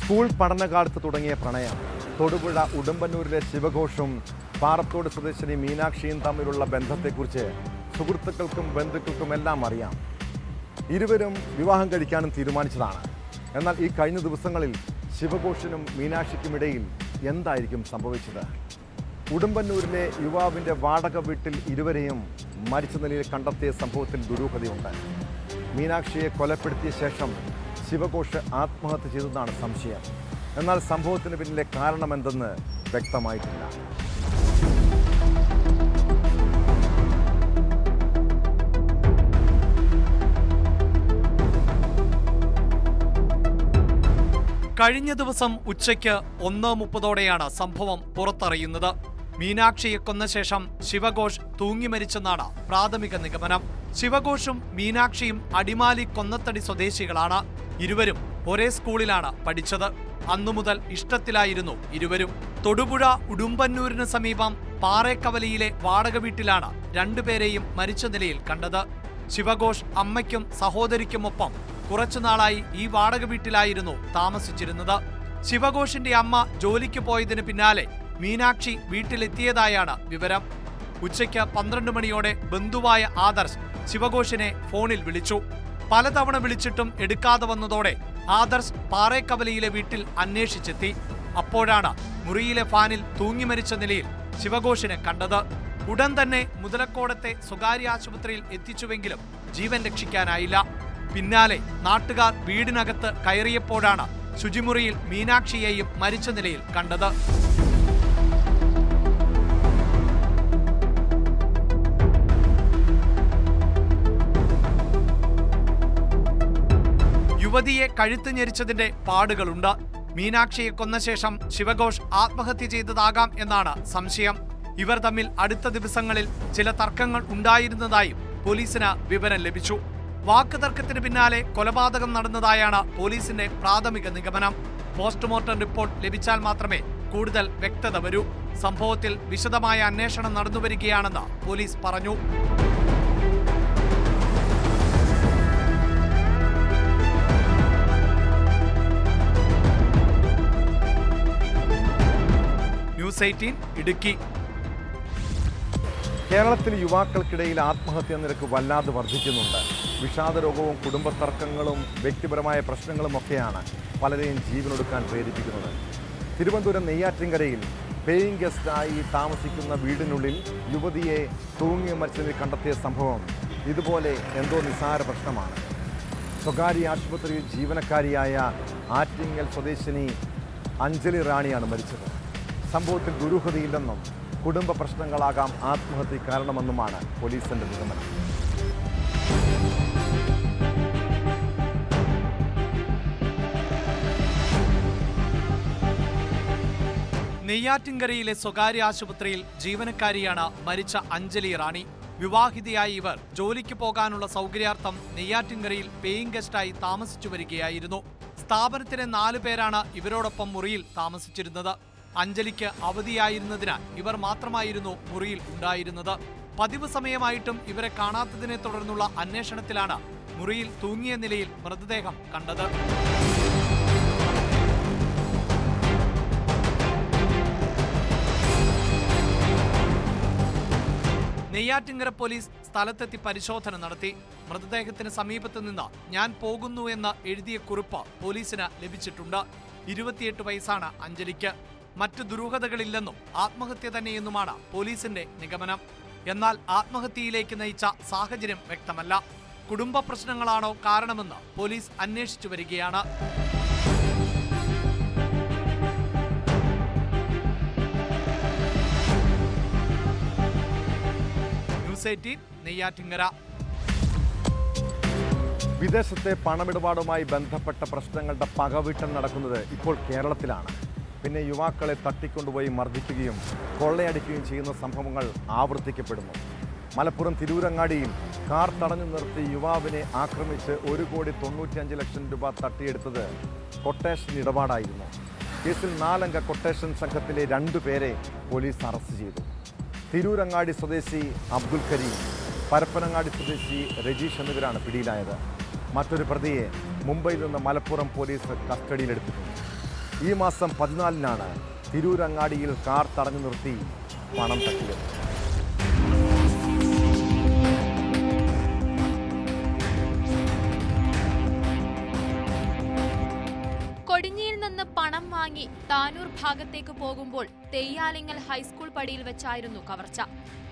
[SPEAKER 1] സ്കൂൾ പഠനകാലത്ത് തുടങ്ങിയ പ്രണയം തൊടുപുഴ ഉടുമ്പന്നൂരിലെ ശിവഘോഷും പാറത്തോട് സ്വദേശിനി മീനാക്ഷിയും തമ്മിലുള്ള ബന്ധത്തെക്കുറിച്ച് സുഹൃത്തുക്കൾക്കും ബന്ധുക്കൾക്കും എല്ലാം അറിയാം. ഇരുവരും വിവാഹം കഴിക്കാനും തീരുമാനിച്ചതാണ്. എന്നാൽ ഈ കഴിഞ്ഞ ദിവസങ്ങളിൽ ശിവഘോഷിനും മീനാക്ഷിക്കുമിടയിൽ എന്തായിരിക്കും സംഭവിച്ചത്? ഉടുമ്പന്നൂരിലെ യുവാവിൻ്റെ വാടക വീട്ടിൽ ഇരുവരെയും മരിച്ച നിലയിൽ കണ്ടെത്തിയ സംഭവത്തിൽ ദുരൂഹതയുണ്ട്. മീനാക്ഷിയെ കൊലപ്പെടുത്തിയ ശേഷം ശിവഘോഷ് ആത്മഹത്യ ചെയ്തതാണ് സംശയം. എന്നാൽ സംഭവത്തിന് പിന്നിലെ കാരണമെന്തെന്ന് വ്യക്തമായിട്ടില്ല.
[SPEAKER 7] കഴിഞ്ഞ ദിവസം ഉച്ചയ്ക്ക് 1:30 സംഭവം പുറത്തറിയുന്നത്. മീനാക്ഷിയെ കൊന്ന ശേഷം ശിവഘോഷ് തൂങ്ങി മരിച്ചെന്നാണ് പ്രാഥമിക നിഗമനം. ശിവഘോഷും മീനാക്ഷിയും അടിമാലി കൊന്നത്തടി സ്വദേശികളാണ്. ഇരുവരും ഒരേ സ്കൂളിലാണ് പഠിച്ചത്. അന്നു മുതൽ ഇഷ്ടത്തിലായിരുന്നു ഇരുവരും. തൊടുപുഴ ഉടുമ്പന്നൂരിന് സമീപം പാറേക്കവലിയിലെ വാടക വീട്ടിലാണ് രണ്ടുപേരെയും മരിച്ച നിലയിൽ കണ്ടത്. ശിവഘോഷ് അമ്മയ്ക്കും സഹോദരിക്കുമൊപ്പം കുറച്ചുനാളായി ഈ വാടക വീട്ടിലായിരുന്നു താമസിച്ചിരുന്നത്. ശിവഘോഷിന്റെ അമ്മ ജോലിക്ക് പോയതിന് പിന്നാലെ മീനാക്ഷി വീട്ടിലെത്തിയതായാണ് വിവരം. ഉച്ചയ്ക്ക് 12 മണിയോടെ ബന്ധുവായ ആദർശ് ശിവഘോഷിനെ ഫോണിൽ വിളിച്ചു. പലതവണ വിളിച്ചിട്ടും എടുക്കാതെ വന്നതോടെ ആദർശ് പാറേക്കവലിയിലെ വീട്ടിൽ അന്വേഷിച്ചെത്തി. അപ്പോഴാണ് മുറിയിലെ ഫാനിൽ തൂങ്ങി മരിച്ച നിലയിൽ ശിവഘോഷിനെ കണ്ടത്. ഉടൻ തന്നെ മുതലക്കോടത്തെ സ്വകാര്യ ആശുപത്രിയിൽ എത്തിച്ചുവെങ്കിലും ജീവൻ രക്ഷിക്കാനായില്ല. പിന്നാലെ നാട്ടുകാർ വീടിനകത്ത് കയറിയപ്പോഴാണ് ശുചിമുറിയിൽ മീനാക്ഷിയെയും മരിച്ച നിലയിൽ കണ്ടത്. യുവതിയെ കഴുത്ത് ഞെരിച്ചതിന്റെ പാടുകളുണ്ട്. മീനാക്ഷിയെ കൊന്ന ശേഷം ശിവഘോഷ് ആത്മഹത്യ ചെയ്തതാകാം എന്നാണ് സംശയം. ഇവർ തമ്മിൽ അടുത്ത ദിവസങ്ങളിൽ ചില തർക്കങ്ങൾ ഉണ്ടായിരുന്നതായും പോലീസിന് വിവരം ലഭിച്ചു. വാക്കുതർക്കത്തിന് പിന്നാലെ കൊലപാതകം നടന്നതായാണ് പോലീസിന്റെ പ്രാഥമിക നിഗമനം. പോസ്റ്റ്മോർട്ടം റിപ്പോർട്ട് ലഭിച്ചാൽ മാത്രമേ കൂടുതൽ വ്യക്തത വരൂ. സംഭവത്തിൽ വിശദമായ അന്വേഷണം നടന്നുവരികയാണെന്ന് പോലീസ് പറഞ്ഞു. ന്യൂസ് 18 ഇടുക്കി.
[SPEAKER 1] കേരളത്തിൽ യുവാക്കൾക്കിടയിൽ ആത്മഹത്യാ നിരക്ക് വല്ലാതെ വർദ്ധിക്കുന്നുണ്ട്. വിഷാദരോഗവും കുടുംബ തർക്കങ്ങളും വ്യക്തിപരമായ പ്രശ്നങ്ങളുമൊക്കെയാണ് പലരെയും ജീവനൊടുക്കാൻ പ്രേരിപ്പിക്കുന്നത്. തിരുവനന്തപുരം നെയ്യാറ്റിൻകരയിൽ പേയിങ് ഗസ്റ്റായി താമസിക്കുന്ന വീടിനുള്ളിൽ യുവതിയെ തൂങ്ങി മരിച്ചതിൽ കണ്ടെത്തിയ സംഭവം ഇതുപോലെ എന്തോ നിസ്സാര പ്രശ്നമാണ്. സ്വകാര്യ ആശുപത്രിയിൽ ജീവനക്കാരിയായ ആറ്റിങ്ങൽ സ്വദേശിനി അഞ്ജലി റാണിയാണ് മരിച്ചത്. സംഭവത്തിൽ ദുരൂഹതയില്ലെന്നും കുടുംബ പ്രശ്നങ്ങളാകാം ആത്മഹത്യ കാരണമെന്നുമാണ് പോലീസിന്റെ നിഗമനം.
[SPEAKER 7] നെയ്യാറ്റിൻകരയിലെ സ്വകാര്യ ആശുപത്രിയിൽ ജീവനക്കാരിയാണ് മരിച്ച അഞ്ജലി റാണി. വിവാഹിതയായ ഇവർ ജോലിക്ക് പോകാനുള്ള സൗകര്യാർത്ഥം നെയ്യാറ്റിൻകരയിൽ പേയിങ് ഗസ്റ്റായി താമസിച്ചു വരികയായിരുന്നു. സ്ഥാപനത്തിലെ 4 പേരാണ് ഇവരോടൊപ്പം മുറിയിൽ താമസിച്ചിരുന്നത്. അഞ്ജലിക്ക് അവധിയായിരുന്നതിനാൽ ഇവർ മാത്രമായിരുന്നു മുറിയിൽ ഉണ്ടായിരുന്നത്. പതിവ് സമയമായിട്ടും ഇവരെ കാണാത്തതിനെ തുടർന്നുള്ള അന്വേഷണത്തിലാണ് മുറിയിൽ തൂങ്ങിയ നിലയിൽ മൃതദേഹം കണ്ടത്. നെയ്യാറ്റിൻകര പോലീസ് സ്ഥലത്തെത്തി പരിശോധന നടത്തി. മൃതദേഹത്തിന് സമീപത്ത് നിന്ന് ഞാൻ പോകുന്നു എന്ന് എഴുതിയ കുറിപ്പ് പോലീസിന് ലഭിച്ചിട്ടുണ്ട്. 28 വയസ്സാണ് അഞ്ജലിക്ക്. മറ്റു ദുരൂഹതകളില്ലെന്നും ആത്മഹത്യ തന്നെയെന്നുമാണ് പോലീസിന്റെ നിഗമനം. എന്നാൽ ആത്മഹത്യയിലേക്ക് നയിച്ച സാഹചര്യം വ്യക്തമല്ല. കുടുംബ പ്രശ്നങ്ങളാണോ കാരണമെന്ന് പോലീസ് അന്വേഷിച്ചു വരികയാണ്. ന്യൂസ് 18 നെയ്യാറ്റിൻകര.
[SPEAKER 1] വിദേശത്തെ പണമിടപാടുമായി ബന്ധപ്പെട്ട പ്രശ്നങ്ങളുടെ പകവീട്ടം നടക്കുന്നത് ഇപ്പോൾ കേരളത്തിലാണ്. പിന്നെ യുവാക്കളെ തട്ടിക്കൊണ്ടുപോയി മർദ്ദിക്കുകയും കൊള്ളയടിക്കുകയും ചെയ്യുന്ന സംഭവങ്ങൾ ആവർത്തിക്കപ്പെടുന്നു. മലപ്പുറം തിരൂരങ്ങാടിയിൽ കാർ തടഞ്ഞു നിർത്തി യുവാവിനെ ആക്രമിച്ച് 1,95,00,000 രൂപ തട്ടിയെടുത്തത് കൊട്ടേഷൻ ഇടപാടായിരുന്നു. കേസിൽ 4 അംഗ കൊട്ടേഷൻ സംഘത്തിലെ 2 പേരെ പോലീസ് അറസ്റ്റ് ചെയ്തു. തിരൂരങ്ങാടി സ്വദേശി അബ്ദുൽ കരീം, പരപ്പനങ്ങാടി സ്വദേശി രജീഷ് എന്നിവരാണ് പിടിയിലായത്. മറ്റൊരു പ്രതിയെ മുംബൈയിൽ നിന്ന് മലപ്പുറം പോലീസ് കസ്റ്റഡിയിലെടുത്തിട്ടുണ്ട്. ഈ മാസം 14-നാണ് തിരൂരങ്ങാടിയിൽ കാർ തടഞ്ഞു നിർത്തി പണം തട്ടിയത്.
[SPEAKER 6] കൊടിഞ്ഞിയിൽ നിന്ന് നിന്ന് പണം വാങ്ങി താനൂർ ഭാഗത്തേക്ക് പോകുമ്പോൾ തെയ്യാലിങ്ങൽ ഹൈസ്കൂൾ പടിയിൽ വെച്ചായിരുന്നു കവർച്ച.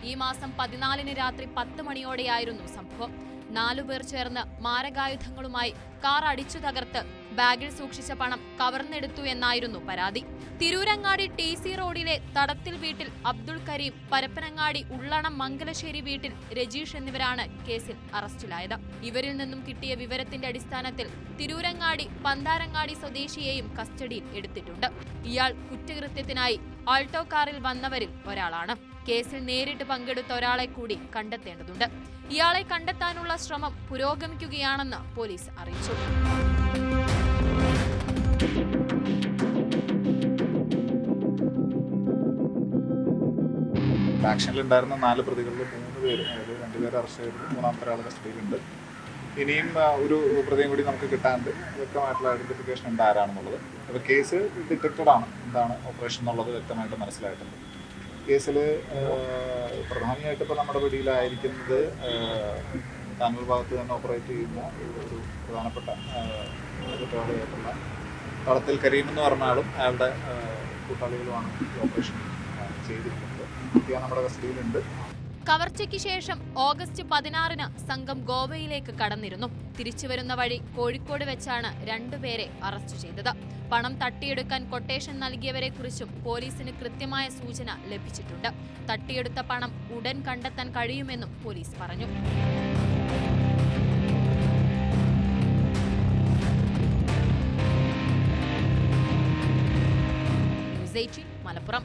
[SPEAKER 6] ഈ മാസം 14 രാത്രി 10 മണിയോടെയായിരുന്നു സംഭവം. 4 പേർ ചേർന്ന് മാരകായുധങ്ങളുമായി കാർ അടിച്ചു തകർത്ത് ബാഗിൽ സൂക്ഷിച്ച പണം കവർന്നെടുത്തു എന്നായിരുന്നു പരാതി. തിരൂരങ്ങാടി TC റോഡിലെ തടത്തിൽ വീട്ടിൽ അബ്ദുൾ കരീം, പരപ്പനങ്ങാടി ഉള്ളണം മംഗലശ്ശേരി വീട്ടിൽ രജീഷ് എന്നിവരാണ് കേസിൽ അറസ്റ്റിലായത്. ഇവരിൽ നിന്നും കിട്ടിയ വിവരത്തിന്റെ അടിസ്ഥാനത്തിൽ തിരൂരങ്ങാടി പന്താരങ്ങാടി സ്വദേശിയെയും കസ്റ്റഡിയിൽ എടുത്തിട്ടുണ്ട്. ഇയാൾ കുറ്റകൃത്യത്തിനായി ആൾട്ടോ കാറിൽ വന്നവരിൽ ഒരാളാണ്. കേസിൽ നേരിട്ട് പങ്കെടുത്ത ഒരാളെ കൂടി കണ്ടെത്തേണ്ടതുണ്ട്. ഇയാളെ കണ്ടെത്താനുള്ള ശ്രമം പുരോഗമിക്കുകയാണെന്ന് പോലീസ് അറിയിച്ചു.
[SPEAKER 12] ആക്ഷനിലുണ്ടായിരുന്ന 4 പ്രതികളിൽ 3 പേര്, അതായത് 2 പേര് അറസ്റ്റ് ചെയ്തിട്ട് 3ാമത്തെ ഒരാൾ കസ്റ്റഡിയിലുണ്ട്. ഇനിയും ഒരു പ്രതിയും കൂടി നമുക്ക് കിട്ടാണ്ട് വ്യക്തമായിട്ടുള്ള ഐഡന്റിഫിക്കേഷൻ ഉണ്ട് ആരാണെന്നുള്ളത്. അപ്പോൾ കേസ് ഡിറ്റക്റ്റഡ് ആണ്, എന്താണ് ഓപ്പറേഷൻ എന്നുള്ളത് വ്യക്തമായിട്ട് മനസ്സിലായിട്ടുണ്ട്. കേസിൽ പ്രധാനമായിട്ട് ഇപ്പോൾ നമ്മുടെ പിടിയിലായിരിക്കുന്നത് താനൂർ ഭാഗത്ത് തന്നെ ഓപ്പറേറ്റ് ചെയ്യുന്ന ഒരു പ്രധാനപ്പെട്ട കുറ്റവാളിയായിട്ടുള്ള കളത്തിൽ കരീം എന്ന് പറഞ്ഞ ആളും അയാളുടെ കൂട്ടാളികളുമാണ് ഓപ്പറേഷൻ ചെയ്തിരിക്കുന്നത്. നമ്മുടെ കസ്റ്റഡിയിലുണ്ട്.
[SPEAKER 6] കവർച്ചയ്ക്ക് ശേഷം ഓഗസ്റ്റ് 16 സംഘം ഗോവയിലേക്ക് കടന്നിരുന്നു. തിരിച്ചുവരുന്ന വഴി കോഴിക്കോട് വെച്ചാണ് 2 പേരെ അറസ്റ്റ് ചെയ്തത്. പണം തട്ടിയെടുക്കാൻ കൊട്ടേഷൻ നൽകിയവരെ കുറിച്ചും പോലീസിന് കൃത്യമായ സൂചന ലഭിച്ചിട്ടുണ്ട്. തട്ടിയെടുത്ത പണം ഉടൻ കണ്ടെത്താൻ കഴിയുമെന്നും പോലീസ് പറഞ്ഞു. ന്യൂസ് 18 മലപ്പുറം.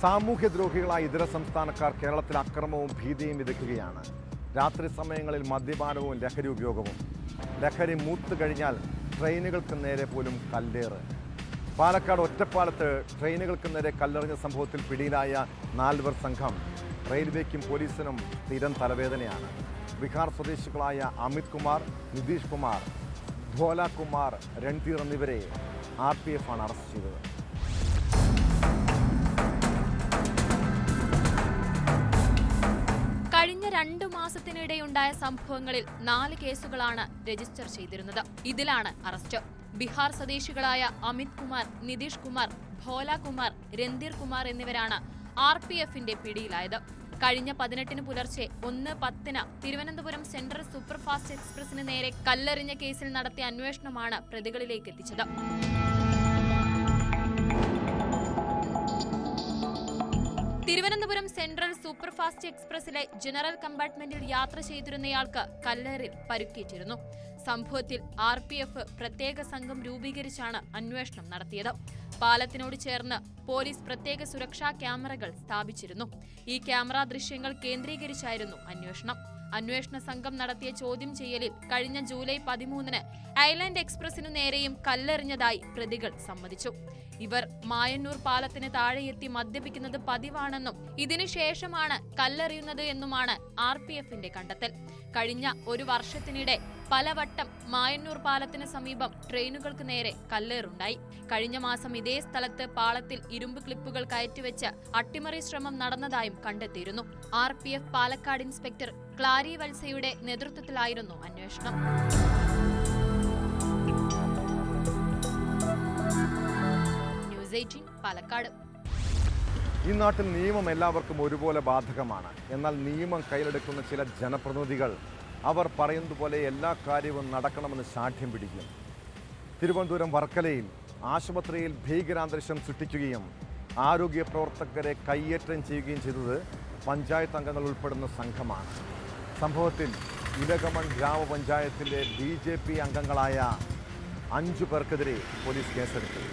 [SPEAKER 1] സാമൂഹ്യദ്രോഹികളായ ഇതര സംസ്ഥാനക്കാർ കേരളത്തിൽ അക്രമവും ഭീതിയും വിതയ്ക്കുകയാണ്. രാത്രി സമയങ്ങളിൽ മദ്യപാനവും ലഹരി ഉപയോഗവും. ലഹരി മൂത്തു കഴിഞ്ഞാൽ ട്രെയിനുകൾക്ക് നേരെ പോലും കല്ലേറ്. പാലക്കാട് ഒറ്റപ്പാലത്ത് ട്രെയിനുകൾക്ക് നേരെ കല്ലെറിഞ്ഞ സംഭവത്തിൽ പിടിയിലായ 4 പേർ സംഘം റെയിൽവേക്കും പോലീസിനും സ്ഥിരം തലവേദനയാണ്. ബീഹാർ സ്വദേശികളായ അമിത് കുമാർ, നിതീഷ് കുമാർ, ധോല കുമാർ, രൺധീർ എന്നിവരെ RPF ആണ് അറസ്റ്റ് ചെയ്തത്.
[SPEAKER 6] കഴിഞ്ഞ 2 മാസത്തിനിടെയുണ്ടായ സംഭവങ്ങളിൽ 4 കേസുകളാണ് രജിസ്റ്റർ ചെയ്തിരുന്നത്. ഇതിലാണ് അറസ്റ്റ്. ബീഹാർ സ്വദേശികളായ അമിത് കുമാർ, നിതീഷ് കുമാർ, ഭോല കുമാർ, രൺധീർ കുമാർ എന്നിവരാണ് RPFന്റെ പിടിയിലായത്. കഴിഞ്ഞ 18 പുലർച്ചെ 1:10 തിരുവനന്തപുരം സെൻട്രൽ സൂപ്പർഫാസ്റ്റ് എക്സ്പ്രസിന് നേരെ കല്ലെറിഞ്ഞ കേസിൽ നടത്തിയ അന്വേഷണമാണ് പ്രതികളിലേക്ക് എത്തിച്ചത്. തിരുവനന്തപുരം സെൻട്രൽ സൂപ്പർഫാസ്റ്റ് എക്സ്പ്രസിലെ ജനറൽ കമ്പാർട്ട്മെന്റിൽ യാത്ര ചെയ്തിരുന്നയാൾക്ക് കല്ലേറിൽ പരുക്കേറ്റിരുന്നു. സംഭവത്തിൽ RPF പ്രത്യേക സംഘം രൂപീകരിച്ചാണ് അന്വേഷണം നടത്തിയത്. പാലത്തിനോട് ചേർന്ന് പോലീസ് പ്രത്യേക സുരക്ഷാ ക്യാമറകൾ സ്ഥാപിച്ചിരുന്നു. ഈ ക്യാമറ ദൃശ്യങ്ങൾ കേന്ദ്രീകരിച്ചായിരുന്നു അന്വേഷണം. അന്വേഷണ സംഘം നടത്തിയ ചോദ്യം ചെയ്യലിൽ കഴിഞ്ഞ ജൂലൈ 13 ഐലൻഡ് എക്സ്പ്രസിനു നേരെയും കല്ലെറിഞ്ഞതായി പ്രതികൾ സമ്മതിച്ചു. ഇവർ മായന്നൂർ പാലത്തിന് താഴെയെത്തി മദ്യപിക്കുന്നത് പതിവാണെന്നും ഇതിനുശേഷമാണ് കല്ലെറിയുന്നത് എന്നുമാണ് RPFന്റെ കണ്ടെത്തൽ. കഴിഞ്ഞ 1 വർഷത്തിനിടെ പലവട്ടം മായന്നൂർ പാലത്തിന് സമീപം ട്രെയിനുകൾക്ക് നേരെ കല്ലേറുണ്ടായി. കഴിഞ്ഞ മാസം ഇതേ സ്ഥലത്ത് പാളത്തിൽ ഇരുമ്പ് ക്ലിപ്പുകൾ കയറ്റിവെച്ച് അട്ടിമറി ശ്രമം നടന്നതായും കണ്ടെത്തിയിരുന്നു. RPF പാലക്കാട് ഇൻസ്പെക്ടർ ക്ലാരി വത്സയുടെ നേതൃത്വത്തിലായിരുന്നു അന്വേഷണം. ന്യൂസ് 18 പാലക്കാട്.
[SPEAKER 1] ഈ നാട്ടിൽ നിയമം എല്ലാവർക്കും ഒരുപോലെ ബാധകമാണ്. എന്നാൽ നിയമം കയ്യിലെടുക്കുന്ന ചില ജനപ്രതിനിധികൾ അവർ പറയുന്നത് പോലെ എല്ലാ കാര്യവും നടക്കണമെന്ന് ശാഠ്യം പിടിക്കും. തിരുവനന്തപുരം വർക്കലയിൽ ആശുപത്രിയിൽ ഭീകരാന്തരീക്ഷം സൃഷ്ടിക്കുകയും ആരോഗ്യ പ്രവർത്തകരെ കയ്യേറ്റം ചെയ്യുകയും ചെയ്തത് പഞ്ചായത്ത് അംഗങ്ങൾ ഉൾപ്പെടുന്ന സംഘമാണ്. സംഭവത്തിൽ ഇലകമൺ ഗ്രാമപഞ്ചായത്തിലെ BJP അംഗങ്ങളായ 5 പേർക്കെതിരെ പോലീസ് കേസെടുത്തു.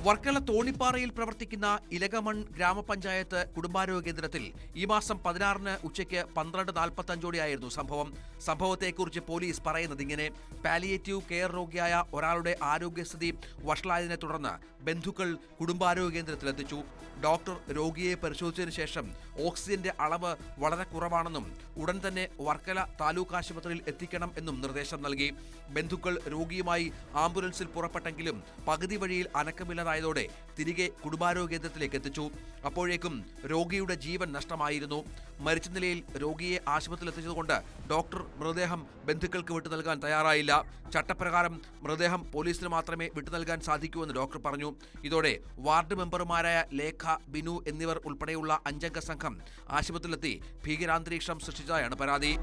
[SPEAKER 13] വർക്കല തോണിപ്പാറയിൽ പ്രവർത്തിക്കുന്ന ഇലകമൺ ഗ്രാമപഞ്ചായത്ത് കുടുംബാരോഗ്യ കേന്ദ്രത്തിൽ ഈ മാസം 16 ഉച്ചയ്ക്ക് 12:45 സംഭവം. സംഭവത്തെക്കുറിച്ച് പോലീസ് പറയുന്നത് ഇങ്ങനെ: പാലിയേറ്റീവ് കെയർ രോഗിയായ ഒരാളുടെ ആരോഗ്യസ്ഥിതി വഷളായതിനെ തുടർന്ന് ബന്ധുക്കൾ കുടുംബാരോഗ്യ കേന്ദ്രത്തിലെത്തിച്ചു. ഡോക്ടർ രോഗിയെ പരിശോധിച്ചതിനു ശേഷം ഓക്സിജന്റെ അളവ് വളരെ കുറവാണെന്നും ഉടൻ തന്നെ വർക്കല താലൂക്ക് ആശുപത്രിയിൽ എത്തിക്കണം എന്നും നിർദ്ദേശം നൽകി. ബന്ധുക്കൾ രോഗിയുമായി ആംബുലൻസിൽ പുറപ്പെട്ടെങ്കിലും പകുതി വഴിയിൽ അനക്കമില്ലാതായി ഗുണമുണ്ടായതോടെ തിരികെ കുടുംബാരോഗ്യ കേന്ദ്രത്തിലേക്ക് എത്തിച്ചു. അപ്പോഴേക്കും രോഗിയുടെ ജീവൻ നഷ്ടമായിരുന്നു. മരിച്ച നിലയിൽ രോഗിയെ ആശുപത്രിയിൽ എത്തിച്ചതുകൊണ്ട് ഡോക്ടർ മൃതദേഹം ബന്ധുക്കൾക്ക് വിട്ടു നൽകാൻ തയ്യാറായില്ല. ചട്ടപ്രകാരം മൃതദേഹം പോലീസിന് മാത്രമേ വിട്ടു നൽകാൻ സാധിക്കൂവെന്ന് ഡോക്ടർ പറഞ്ഞു. ഇതോടെ വാർഡ് മെമ്പർമാരായ ലേഖ, ബിനു എന്നിവർ ഉൾപ്പെടെയുള്ള 5 അംഗ സംഘം ആശുപത്രിയിലെത്തി ഭീകരാന്തരീക്ഷം സൃഷ്ടിച്ചതായാണ് പരാതി.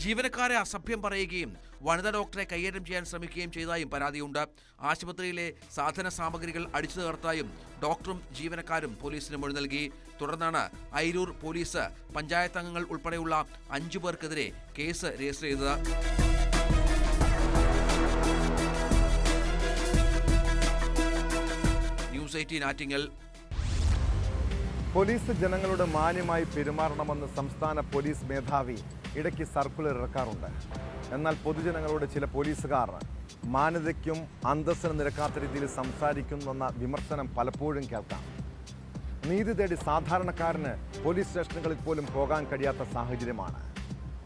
[SPEAKER 13] ജീവനക്കാരെ അസഭ്യം പറയുകയും വനിതാ ഡോക്ടറെ കൈയേറ്റം ചെയ്യാൻ ശ്രമിക്കുകയും ചെയ്തതായും പരാതിയുണ്ട്. ആശുപത്രിയിലെ സാധന സാമഗ്രികൾ അടിച്ചു തകർത്തായും ഡോക്ടറും ജീവനക്കാരും പോലീസിന് മൊഴി നൽകി. തുടർന്നാണ് അയിരൂർ പോലീസ് പഞ്ചായത്ത് അംഗങ്ങൾ ഉൾപ്പെടെയുള്ള 5 പേർക്കെതിരെ കേസ് രജിസ്റ്റർ ചെയ്തത്. ന്യൂസ് 18 ആറ്റിങ്ങൽ.
[SPEAKER 1] പോലീസ് ജനങ്ങളോട് മാന്യമായി പെരുമാറണമെന്ന് സംസ്ഥാന പോലീസ് മേധാവി ഇടയ്ക്ക് സർക്കുലർ ഇറക്കാറുണ്ട്. എന്നാൽ പൊതുജനങ്ങളോട് ചില പോലീസുകാർ മാന്യതയ്ക്കും അന്തസ്സിനും നിരക്കാത്ത രീതിയിൽ സംസാരിക്കുന്നുവെന്ന വിമർശനം പലപ്പോഴും കേൾക്കാം. നീതി തേടി സാധാരണക്കാരന് പോലീസ് സ്റ്റേഷനുകളിൽ പോലും പോകാൻ കഴിയാത്ത സാഹചര്യമാണ്.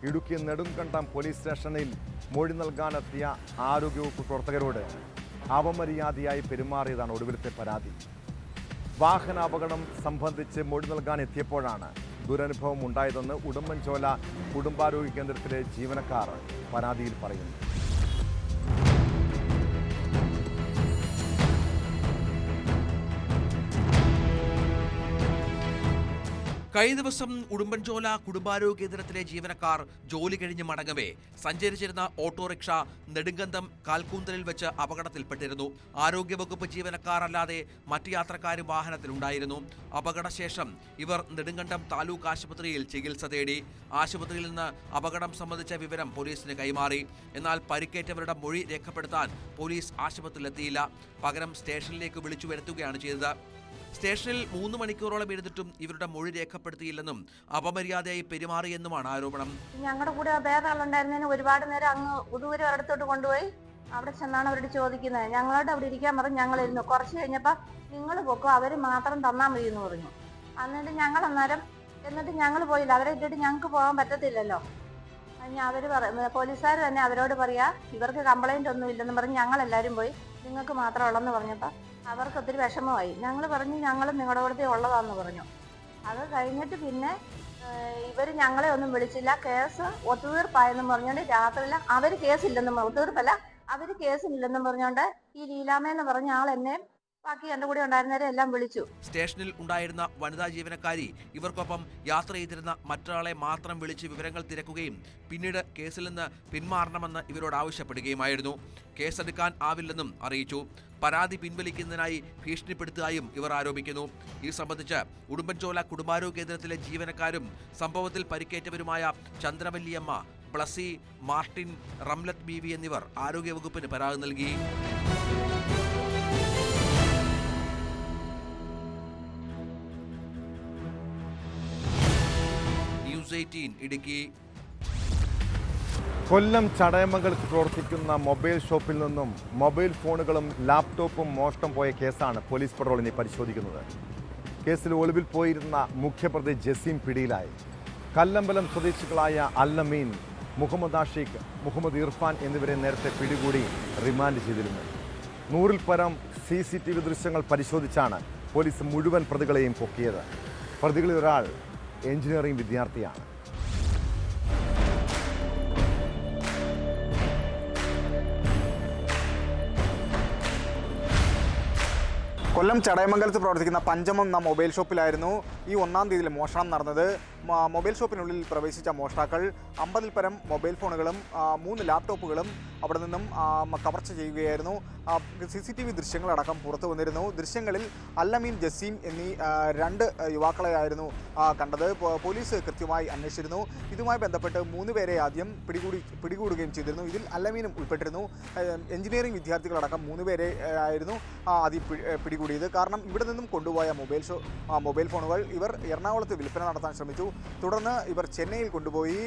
[SPEAKER 1] ഇടുക്കി നെടുങ്കണ്ടം പോലീസ് സ്റ്റേഷനിൽ മൊഴി നൽകാനെത്തിയ ആരോഗ്യവകുപ്പ് പ്രവർത്തകരോട് അപമര്യാദയായി പെരുമാറിയതാണ് ഒടുവിലത്തെ പരാതി. വാഹനാപകടം സംബന്ധിച്ച് മൊഴി നൽകാൻ എത്തിയപ്പോഴാണ് ദുരനുഭവം ഉണ്ടായതെന്ന് ഉടുമ്പൻചോല കുടുംബാരോഗ്യ കേന്ദ്രത്തിലെ ജീവനക്കാർ പരാതിയിൽ പറയുന്നു.
[SPEAKER 13] കഴിഞ്ഞ ദിവസം ഉടുമ്പൻചോല കുടുംബാരോഗ്യ കേന്ദ്രത്തിലെ ജീവനക്കാർ ജോലി കഴിഞ്ഞ് മടങ്ങവേ സഞ്ചരിച്ചിരുന്ന ഓട്ടോറിക്ഷ നെടുങ്കണ്ടം കാൽക്കൂന്തലിൽ വെച്ച് അപകടത്തിൽപ്പെട്ടിരുന്നു. ആരോഗ്യവകുപ്പ് ജീവനക്കാർ അല്ലാതെ മറ്റ് യാത്രക്കാരും വാഹനത്തിലുണ്ടായിരുന്നു. അപകടശേഷം ഇവർ നെടുങ്കണ്ടം താലൂക്ക് ആശുപത്രിയിൽ ചികിത്സ തേടി. ആശുപത്രിയിൽ നിന്ന് അപകടം സംബന്ധിച്ച വിവരം പോലീസിന് കൈമാറി. എന്നാൽ പരിക്കേറ്റവരുടെ മൊഴി രേഖപ്പെടുത്താൻ പോലീസ് ആശുപത്രിയിലെത്തിയില്ല. പകരം സ്റ്റേഷനിലേക്ക് വിളിച്ചു വരുത്തുകയാണ് ചെയ്തത്. സ്റ്റേഷനിൽ 3 മണിക്കൂറോളം ഇരുന്നിട്ടും ഇവരുടെ മൊഴി രേഖപ്പെടുത്തിയില്ലെന്നും അപമര്യാദയായി പെരുമാറിയെന്നുമാണ് ആരോപണം.
[SPEAKER 14] ഞങ്ങളുടെ കൂടെ വേറെ ആളുണ്ടായിരുന്നതിന് ഒരുപാട് നേരം അങ്ങ് ഉദൂരം അടുത്തോട്ട് കൊണ്ടുപോയി അവിടെ ചെന്നാണ് അവരോട് ചോദിക്കുന്നത്. ഞങ്ങളോട് അവിടെ ഇരിക്കാൻ പറഞ്ഞു. ഞങ്ങളിരുന്നു. കുറച്ച് കഴിഞ്ഞപ്പോൾ നിങ്ങൾ പൊക്കോ, അവർ മാത്രം തന്നാൽ മതി എന്ന് പറഞ്ഞു. എന്നിട്ട് ഞങ്ങൾ പോയില്ല. അവരെ ഇട്ടിട്ട് ഞങ്ങൾക്ക് പോകാൻ പറ്റത്തില്ലല്ലോ. അവർ പോലീസുകാർ തന്നെ അവരോട് പറയാ ഇവർക്ക് കംപ്ലൈന്റ് ഒന്നും ഇല്ലെന്ന് പറഞ്ഞ് ഞങ്ങളെല്ലാവരും പോയി. നിങ്ങൾക്ക് മാത്രം ഉള്ളെന്ന് പറഞ്ഞപ്പോൾ അവർക്ക് ഒത്തിരി വിഷമമായി. ഞങ്ങൾ പറഞ്ഞു ഞങ്ങൾ നിങ്ങളുടെ കൂടെ ഉള്ളതാന്ന് പറഞ്ഞു. അത് കഴിഞ്ഞിട്ട് പിന്നെ ഇവർ ഞങ്ങളെ ഒന്നും വിളിച്ചില്ല. കേസ് ഒത്തുതീർപ്പായെന്നും പറഞ്ഞുകൊണ്ട് രാത്രിയില്ല അവർ കേസില്ലെന്നും ഒത്തുതീർപ്പല്ല അവർ കേസില്ലെന്നും പറഞ്ഞുകൊണ്ട് ഈ ലീലാമയെന്ന് പറഞ്ഞ ആൾ എന്നെ ബാക്കി എൻ്റെ കൂടെ ഉണ്ടായിരുന്നവരെ എല്ലാം വിളിച്ചു.
[SPEAKER 13] സ്റ്റേഷനിൽ ഉണ്ടായിരുന്ന വനിതാ ജീവനക്കാരി ഇവർക്കൊപ്പം യാത്ര ചെയ്തിരുന്ന മറ്റൊരാളെ മാത്രം വിളിച്ച് വിവരങ്ങൾ തിരക്കുകയും പിന്നീട് കേസിൽ നിന്ന് പിന്മാറണമെന്ന് ഇവരോട് ആവശ്യപ്പെടുകയുമായിരുന്നു. കേസെടുക്കാൻ ആവില്ലെന്നും അറിയിച്ചു. പരാതി പിൻവലിക്കുന്നതിനായി ഭീഷണിപ്പെടുത്തിയതായും ഇവർ ആരോപിക്കുന്നു. ഇത് സംബന്ധിച്ച് ഉടുമ്പൻചോല കുടുംബാരോഗ്യ കേന്ദ്രത്തിലെ ജീവനക്കാരും സംഭവത്തിൽ പരിക്കേറ്റവരുമായ ചന്ദ്രവല്ലിയമ്മ, ബ്ലസി, മാർട്ടിൻ, റംലത്ത് ബീവി എന്നിവർ ആരോഗ്യവകുപ്പിന് പരാതി നൽകി. ന്യൂസ് 18 ഇടുക്കി.
[SPEAKER 1] കൊല്ലം ചടയമംഗലത്ത് പ്രവർത്തിക്കുന്ന മൊബൈൽ ഷോപ്പിൽ നിന്നും മൊബൈൽ ഫോണുകളും ലാപ്ടോപ്പും മോഷണം പോയ കേസാണ് പോലീസ് പട്രോളിനെ പരിശോധിക്കുന്നത്. കേസിൽ ഒളിവിൽ പോയിരുന്ന മുഖ്യപ്രതി ജസീം പിടിയിലായി. കല്ലമ്പലം സ്വദേശികളായ അല്ലമീൻ, മുഹമ്മദ് ആഷിഖ്, മുഹമ്മദ് ഇർഫാൻ എന്നിവരെ നേരത്തെ പിടികൂടി റിമാൻഡ് ചെയ്തിരുന്നു. 100-ൽ പരം CCTV ദൃശ്യങ്ങൾ പരിശോധിച്ചാണ് പോലീസ് മുഴുവൻ പ്രതികളെയും പൊക്കിയത്. പ്രതികളിൽ ഒരാൾ എഞ്ചിനീയറിംഗ് വിദ്യാർത്ഥിയാണ്.
[SPEAKER 15] കൊല്ലം ചടയമംഗലത്ത് പ്രവർത്തിക്കുന്ന പഞ്ചമം എന്ന മൊബൈൽ ഷോപ്പിലായിരുന്നു ഈ 1-ാം തീയതിയിൽ മോഷണം നടന്നത്. മൊബൈൽ ഷോപ്പിനുള്ളിൽ പ്രവേശിച്ച മോഷ്ടാക്കൾ 50-ൽ പരം മൊബൈൽ ഫോണുകളും 3 ലാപ്ടോപ്പുകളും അവിടെ നിന്നും കവർച്ച ചെയ്യുകയായിരുന്നു. CCTV ദൃശ്യങ്ങളടക്കം പുറത്തു വന്നിരുന്നു. ദൃശ്യങ്ങളിൽ അല്ലമീൻ, ജസീം എന്നീ 2 യുവാക്കളെയായിരുന്നു കണ്ടത്. പോലീസ് കൃത്യമായി അന്വേഷിച്ചിരുന്നു. ഇതുമായി ബന്ധപ്പെട്ട് 3 പേരെ ആദ്യം പിടികൂടുകയും ചെയ്തിരുന്നു. ഇതിൽ അല്ലമീനും ഉൾപ്പെട്ടിരുന്നു. എഞ്ചിനീയറിംഗ് വിദ്യാർത്ഥികളടക്കം 3 പേരെ ആയിരുന്നു ആദ്യം പിടികൂടിയത്. പിടികൂടിയത്. കാരണം ഇവിടെ നിന്നും കൊണ്ടുപോയ മൊബൈൽ ഫോണുകൾ ഇവർ എറണാകുളത്ത് വിൽപ്പന നടത്താൻ ശ്രമിച്ചു. തുടർന്ന് ഇവർ ചെന്നൈയിൽ കൊണ്ടുപോയി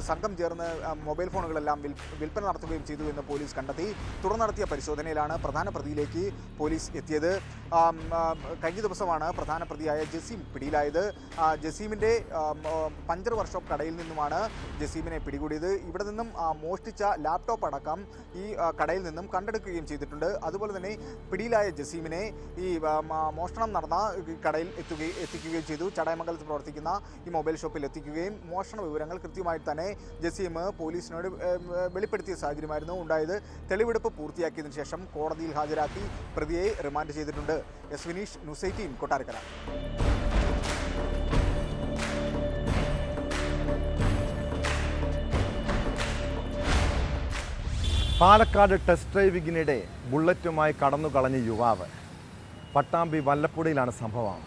[SPEAKER 15] സംഘം ചേർന്ന് മൊബൈൽ ഫോണുകളെല്ലാം വിൽപ്പന നടത്തുകയും ചെയ്തു എന്ന് പോലീസ് കണ്ടെത്തി. തുടർന്ന് നടത്തിയ പരിശോധനയിലാണ് പ്രധാന പ്രതിയിലേക്ക് പോലീസ് എത്തിയത്. കഴിഞ്ഞ ദിവസമാണ് പ്രധാന പ്രതിയായ ജസീം പിടിയിലായത്. ജസീമിൻ്റെ പഞ്ചർ വർക്ക്ഷോപ്പ് കടയിൽ നിന്നുമാണ് ജസീമിനെ പിടികൂടിയത്. ഇവിടെ നിന്നും മോഷ്ടിച്ച ലാപ്ടോപ്പ് അടക്കം ഈ കടയിൽ നിന്നും കണ്ടെടുക്കുകയും ചെയ്തിട്ടുണ്ട്. അതുപോലെ തന്നെ പിടിയിലായ ജസീമിനെ ഈ മോഷണം നടന്ന കടയിൽ എത്തിക്കുകയും ചെയ്തു. ചടയമംഗലത്ത് പ്രവർത്തിക്കുന്ന ഈ മൊബൈൽ ഷോപ്പിൽ എത്തിക്കുകയും മോഷണ വിവരങ്ങൾ കൃത്യമായി തന്നെ ജസീം പോലീസിനോട് വെളിപ്പെടുത്തിയ സാഹചര്യമായിരുന്നു ഉണ്ടായത്. തെളിവെടുപ്പ് പൂർത്തിയാക്കിയതിനു ശേഷം കോടതിയിൽ ഹാജരാക്കി പ്രതിയെ റിമാൻഡ് ചെയ്തിട്ടുണ്ട്. S Vineesh, news 18, Kottarakkara.
[SPEAKER 1] Palakkad test ഡ്രൈവിങ്ങിനിടെ ബുള്ളറ്റുമായി കടന്നു കളഞ്ഞ യുവാവ്. പട്ടാമ്പി വല്ലപ്പുഴയിലാണ് സംഭവം.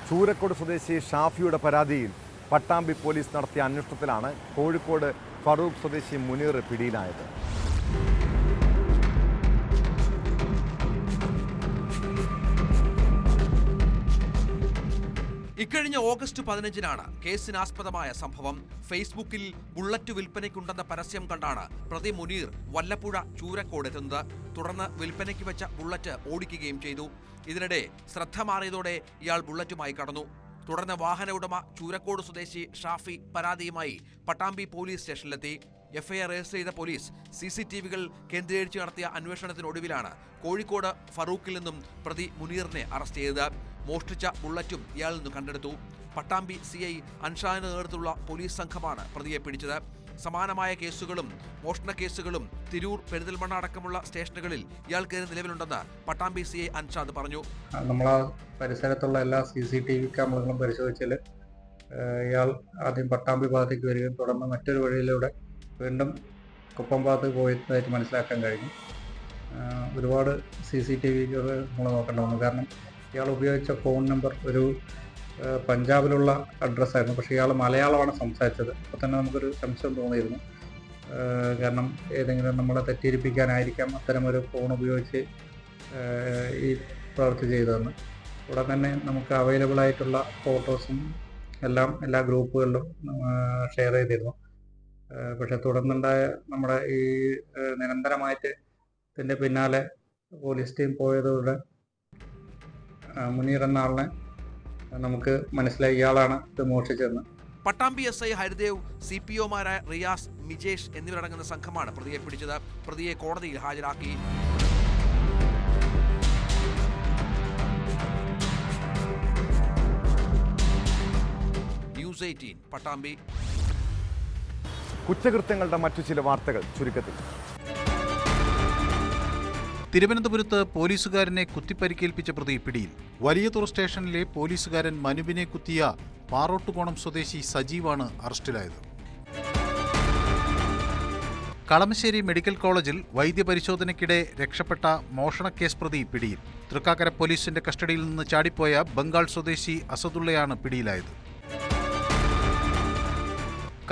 [SPEAKER 1] ചൂരക്കോട് സ്വദേശി ഷാഫിയുടെ പരാതിയിൽ പട്ടാമ്പി പോലീസ് നടത്തിയ അന്വേഷണത്തിലാണ് കോഴിക്കോട് ഫറൂഖ് സ്വദേശി മുനീർ പിടിയിലായത്.
[SPEAKER 13] ഇക്കഴിഞ്ഞ ഓഗസ്റ്റ് 15-നാണ് കേസിനാസ്പദമായ സംഭവം. ഫേസ്ബുക്കിൽ ബുള്ളറ്റ് വിൽപ്പനയ്ക്കുണ്ടെന്ന പരസ്യം കണ്ടാണ് പ്രതി മുനീർ വല്ലപ്പുഴ ചൂരക്കോട് എത്തുന്നത്. തുടർന്ന് വിൽപ്പനയ്ക്ക് വെച്ച ബുള്ളറ്റ് ഓടിക്കുകയും ചെയ്തു. ഇതിനിടെ ശ്രദ്ധ മാറിയതോടെ ഇയാൾ ബുള്ളറ്റുമായി കടന്നു. തുടർന്ന് വാഹന ഉടമ ചൂരക്കോട് സ്വദേശി ഷാഫി പരാതിയുമായി പട്ടാമ്പി പോലീസ് സ്റ്റേഷനിലെത്തി. എഫ്ഐആർ രജിസ്റ്റർ ചെയ്ത പോലീസ് CCTV-കൾ കേന്ദ്രീകരിച്ച് നടത്തിയ അന്വേഷണത്തിനൊടുവിലാണ് കോഴിക്കോട് ഫറൂഖിൽ നിന്നും പ്രതി മുനീറിനെ അറസ്റ്റ് ചെയ്തത്. മോഷ്ടിച്ച ബുള്ളറ്റും ഇയാളിൽ നിന്ന് കണ്ടെടുത്തു. പട്ടാമ്പി CI അൻഷാദിന്റെ നേതൃത്വത്തിലുള്ള പോലീസ് സംഘമാണ് പ്രതിയെ പിടിച്ചത്. സമാനമായ കേസുകളും മോഷണ കേസുകളും തിരൂർ, പെരിന്തൽമണ്ണ അടക്കമുള്ള സ്റ്റേഷനുകളിൽ ഇയാൾക്കെതിരെ നിലവിലുണ്ടെന്ന് പട്ടാമ്പി CI അൻഷാദ് പറഞ്ഞു.
[SPEAKER 16] നമ്മളാ പരിസരത്തുള്ള എല്ലാ CCTV ക്യാമറകളും പരിശോധിച്ചാൽ ഇയാൾ ആദ്യം പട്ടാമ്പി ഭാഗത്തേക്ക് വരികയും തുടർന്ന് മറ്റൊരു വഴിയിലൂടെ വീണ്ടും കുപ്പം ഭാഗത്ത് പോയതായിട്ട് മനസ്സിലാക്കാൻ കഴിഞ്ഞു. ഒരുപാട് CCTV-കൾ നമ്മൾ നോക്കേണ്ട വന്നു. കാരണം ഇയാൾ ഉപയോഗിച്ച ഫോൺ നമ്പർ ഒരു പഞ്ചാബിലുള്ള അഡ്രസ്സായിരുന്നു. പക്ഷേ ഇയാൾ മലയാളമാണ് സംസാരിച്ചത്. അപ്പോൾ തന്നെ നമുക്കൊരു സംശയം തോന്നിയിരുന്നു. കാരണം ഏതെങ്കിലും നമ്മളെ തെറ്റിദ്ധരിപ്പിക്കാനായിരിക്കാം അത്തരമൊരു ഫോൺ ഉപയോഗിച്ച് ഈ പ്രവൃത്തി ചെയ്തതെന്ന്. ഉടൻ തന്നെ നമുക്ക് അവൈലബിൾ ആയിട്ടുള്ള ഫോട്ടോസും എല്ലാം എല്ലാ ഗ്രൂപ്പുകളിലും ഷെയർ ചെയ്തിരുന്നു. പക്ഷെ തുടർന്നുണ്ടായ നമ്മുടെ ഈ നിരന്തരമായിട്ട് ഇതിൻ്റെ പിന്നാലെ പോലീസ് ടീം പോയതോടെ മുനീർ എന്ന ആളിനെ നമുക്ക് മനസ്സിലായി ഇയാളാണ് ഇത് മോഷ്ടിച്ചതെന്ന്.
[SPEAKER 13] പട്ടാമ്പി SI ഹരിദേവ്, CPOമാരായ റിയാസ്, മിജേഷ് എന്നിവരടങ്ങുന്ന സംഘമാണ് പ്രതിയെ പിടിച്ചത്. പ്രതിയെ കോടതിയിൽ ഹാജരാക്കി. ന്യൂസ് 18 പട്ടാമ്പി.
[SPEAKER 1] കുറ്റകൃത്യങ്ങളുടെ മറ്റു ചില വാർത്തകൾ ചുരുക്കത്തിൽ.
[SPEAKER 17] തിരുവനന്തപുരത്ത് പോലീസുകാരനെ കുത്തിപ്പരിക്കേൽപ്പിച്ച പ്രതി പിടിയിൽ. വലിയതുറ സ്റ്റേഷനിലെ പോലീസുകാരൻ മനുവിനെ കുത്തിയ പാറോട്ടുകോണം സ്വദേശി സജീവാണ് അറസ്റ്റിലായത്. കളമശ്ശേരി മെഡിക്കൽ കോളേജിൽ വൈദ്യപരിശോധനയ്ക്കിടെ രക്ഷപ്പെട്ട മോഷണക്കേസ് പ്രതി പിടിയിൽ. തൃക്കാക്കര പോലീസിന്റെ കസ്റ്റഡിയിൽ നിന്ന് ചാടിപ്പോയ ബംഗാൾ സ്വദേശി അസദുള്ളയാണ് പിടിയിലായത്.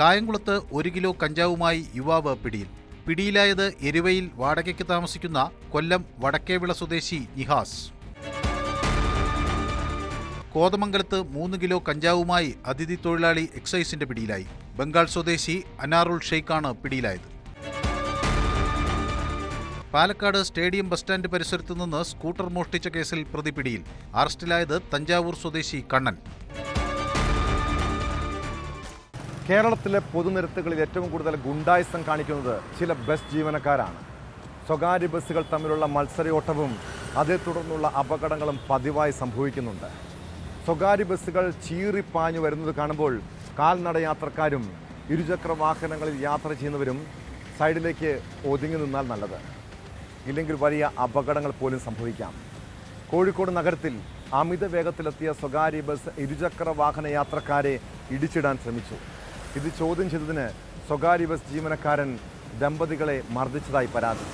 [SPEAKER 17] കായംകുളത്ത് 1 കിലോ കഞ്ചാവുമായി യുവാവ് പിടിയിൽ. പിടിയിലായത് എരുവയിൽ വാടകയ്ക്ക് താമസിക്കുന്ന കൊല്ലം വടക്കേവിള സ്വദേശി നിഹാസ്. കോതമംഗലത്ത് 3 കിലോ കഞ്ചാവുമായി അതിഥി തൊഴിലാളി എക്സൈസിന്റെ പിടിയിലായി. ബംഗാൾ സ്വദേശി അനാറുൽ ഷെയ്ഖാണ് പിടിയിലായത്. പാലക്കാട് സ്റ്റേഡിയം ബസ് സ്റ്റാൻഡ് പരിസരത്തു നിന്ന് സ്കൂട്ടർ മോഷ്ടിച്ച കേസിൽ പ്രതി പിടിയിൽ. അറസ്റ്റിലായത് തഞ്ചാവൂർ സ്വദേശി കണ്ണൻ.
[SPEAKER 1] കേരളത്തിലെ പൊതുനിരത്തുകളിൽ ഏറ്റവും കൂടുതൽ ഗുണ്ടായിസം കാണിക്കുന്നത് ചില ബസ് ജീവനക്കാരാണ്. സ്വകാര്യ ബസ്സുകൾ തമ്മിലുള്ള മത്സരയോട്ടവും അതേ തുടർന്നുള്ള അപകടങ്ങളും പതിവായി സംഭവിക്കുന്നുണ്ട്. സ്വകാര്യ ബസ്സുകൾ ചീറിപ്പാഞ്ഞു വരുന്നത് കാണുമ്പോൾ കാൽനടയാത്രക്കാരും ഇരുചക്ര വാഹനങ്ങളിൽ യാത്ര ചെയ്യുന്നവരും സൈഡിലേക്ക് ഒതുങ്ങി നിന്നാൽ നല്ലത്. ഇല്ലെങ്കിൽ വലിയ അപകടങ്ങൾ പോലും സംഭവിക്കാം. കോഴിക്കോട് നഗരത്തിൽ അമിത വേഗത്തിലെത്തിയ സ്വകാര്യ ബസ് ഇരുചക്ര വാഹന യാത്രക്കാരെ ഇടിച്ചിടാൻ ശ്രമിച്ചു. ഇത് ചോദ്യം ചെയ്തതിന് സ്വകാര്യ ബസ് ജീവനക്കാരൻ ദമ്പതികളെ മർദ്ദിച്ചതായി പരാതി.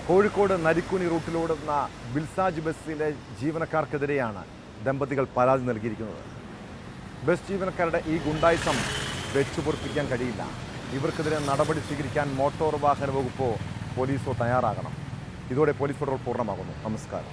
[SPEAKER 1] കോഴിക്കോട് നരിക്കുനി റൂട്ടിലോടുന്ന ബിൽസാജ് ബസ്സിലെ ജീവനക്കാർക്കെതിരെയാണ് ദമ്പതികൾ പരാതി നൽകിയിരിക്കുന്നത്. ബസ് ജീവനക്കാരുടെ ഈ ഗുണ്ടായിസം വെച്ചുപൊറിപ്പിക്കാൻ കഴിയില്ല. ഇവർക്കെതിരെ നടപടി സ്വീകരിക്കാൻ മോട്ടോർ വാഹന വകുപ്പോ പോലീസോ തയ്യാറാകണം. ഇതോടെ പോലീസ് പട്രോൾ പൂർണ്ണമാകുന്നു. നമസ്കാരം.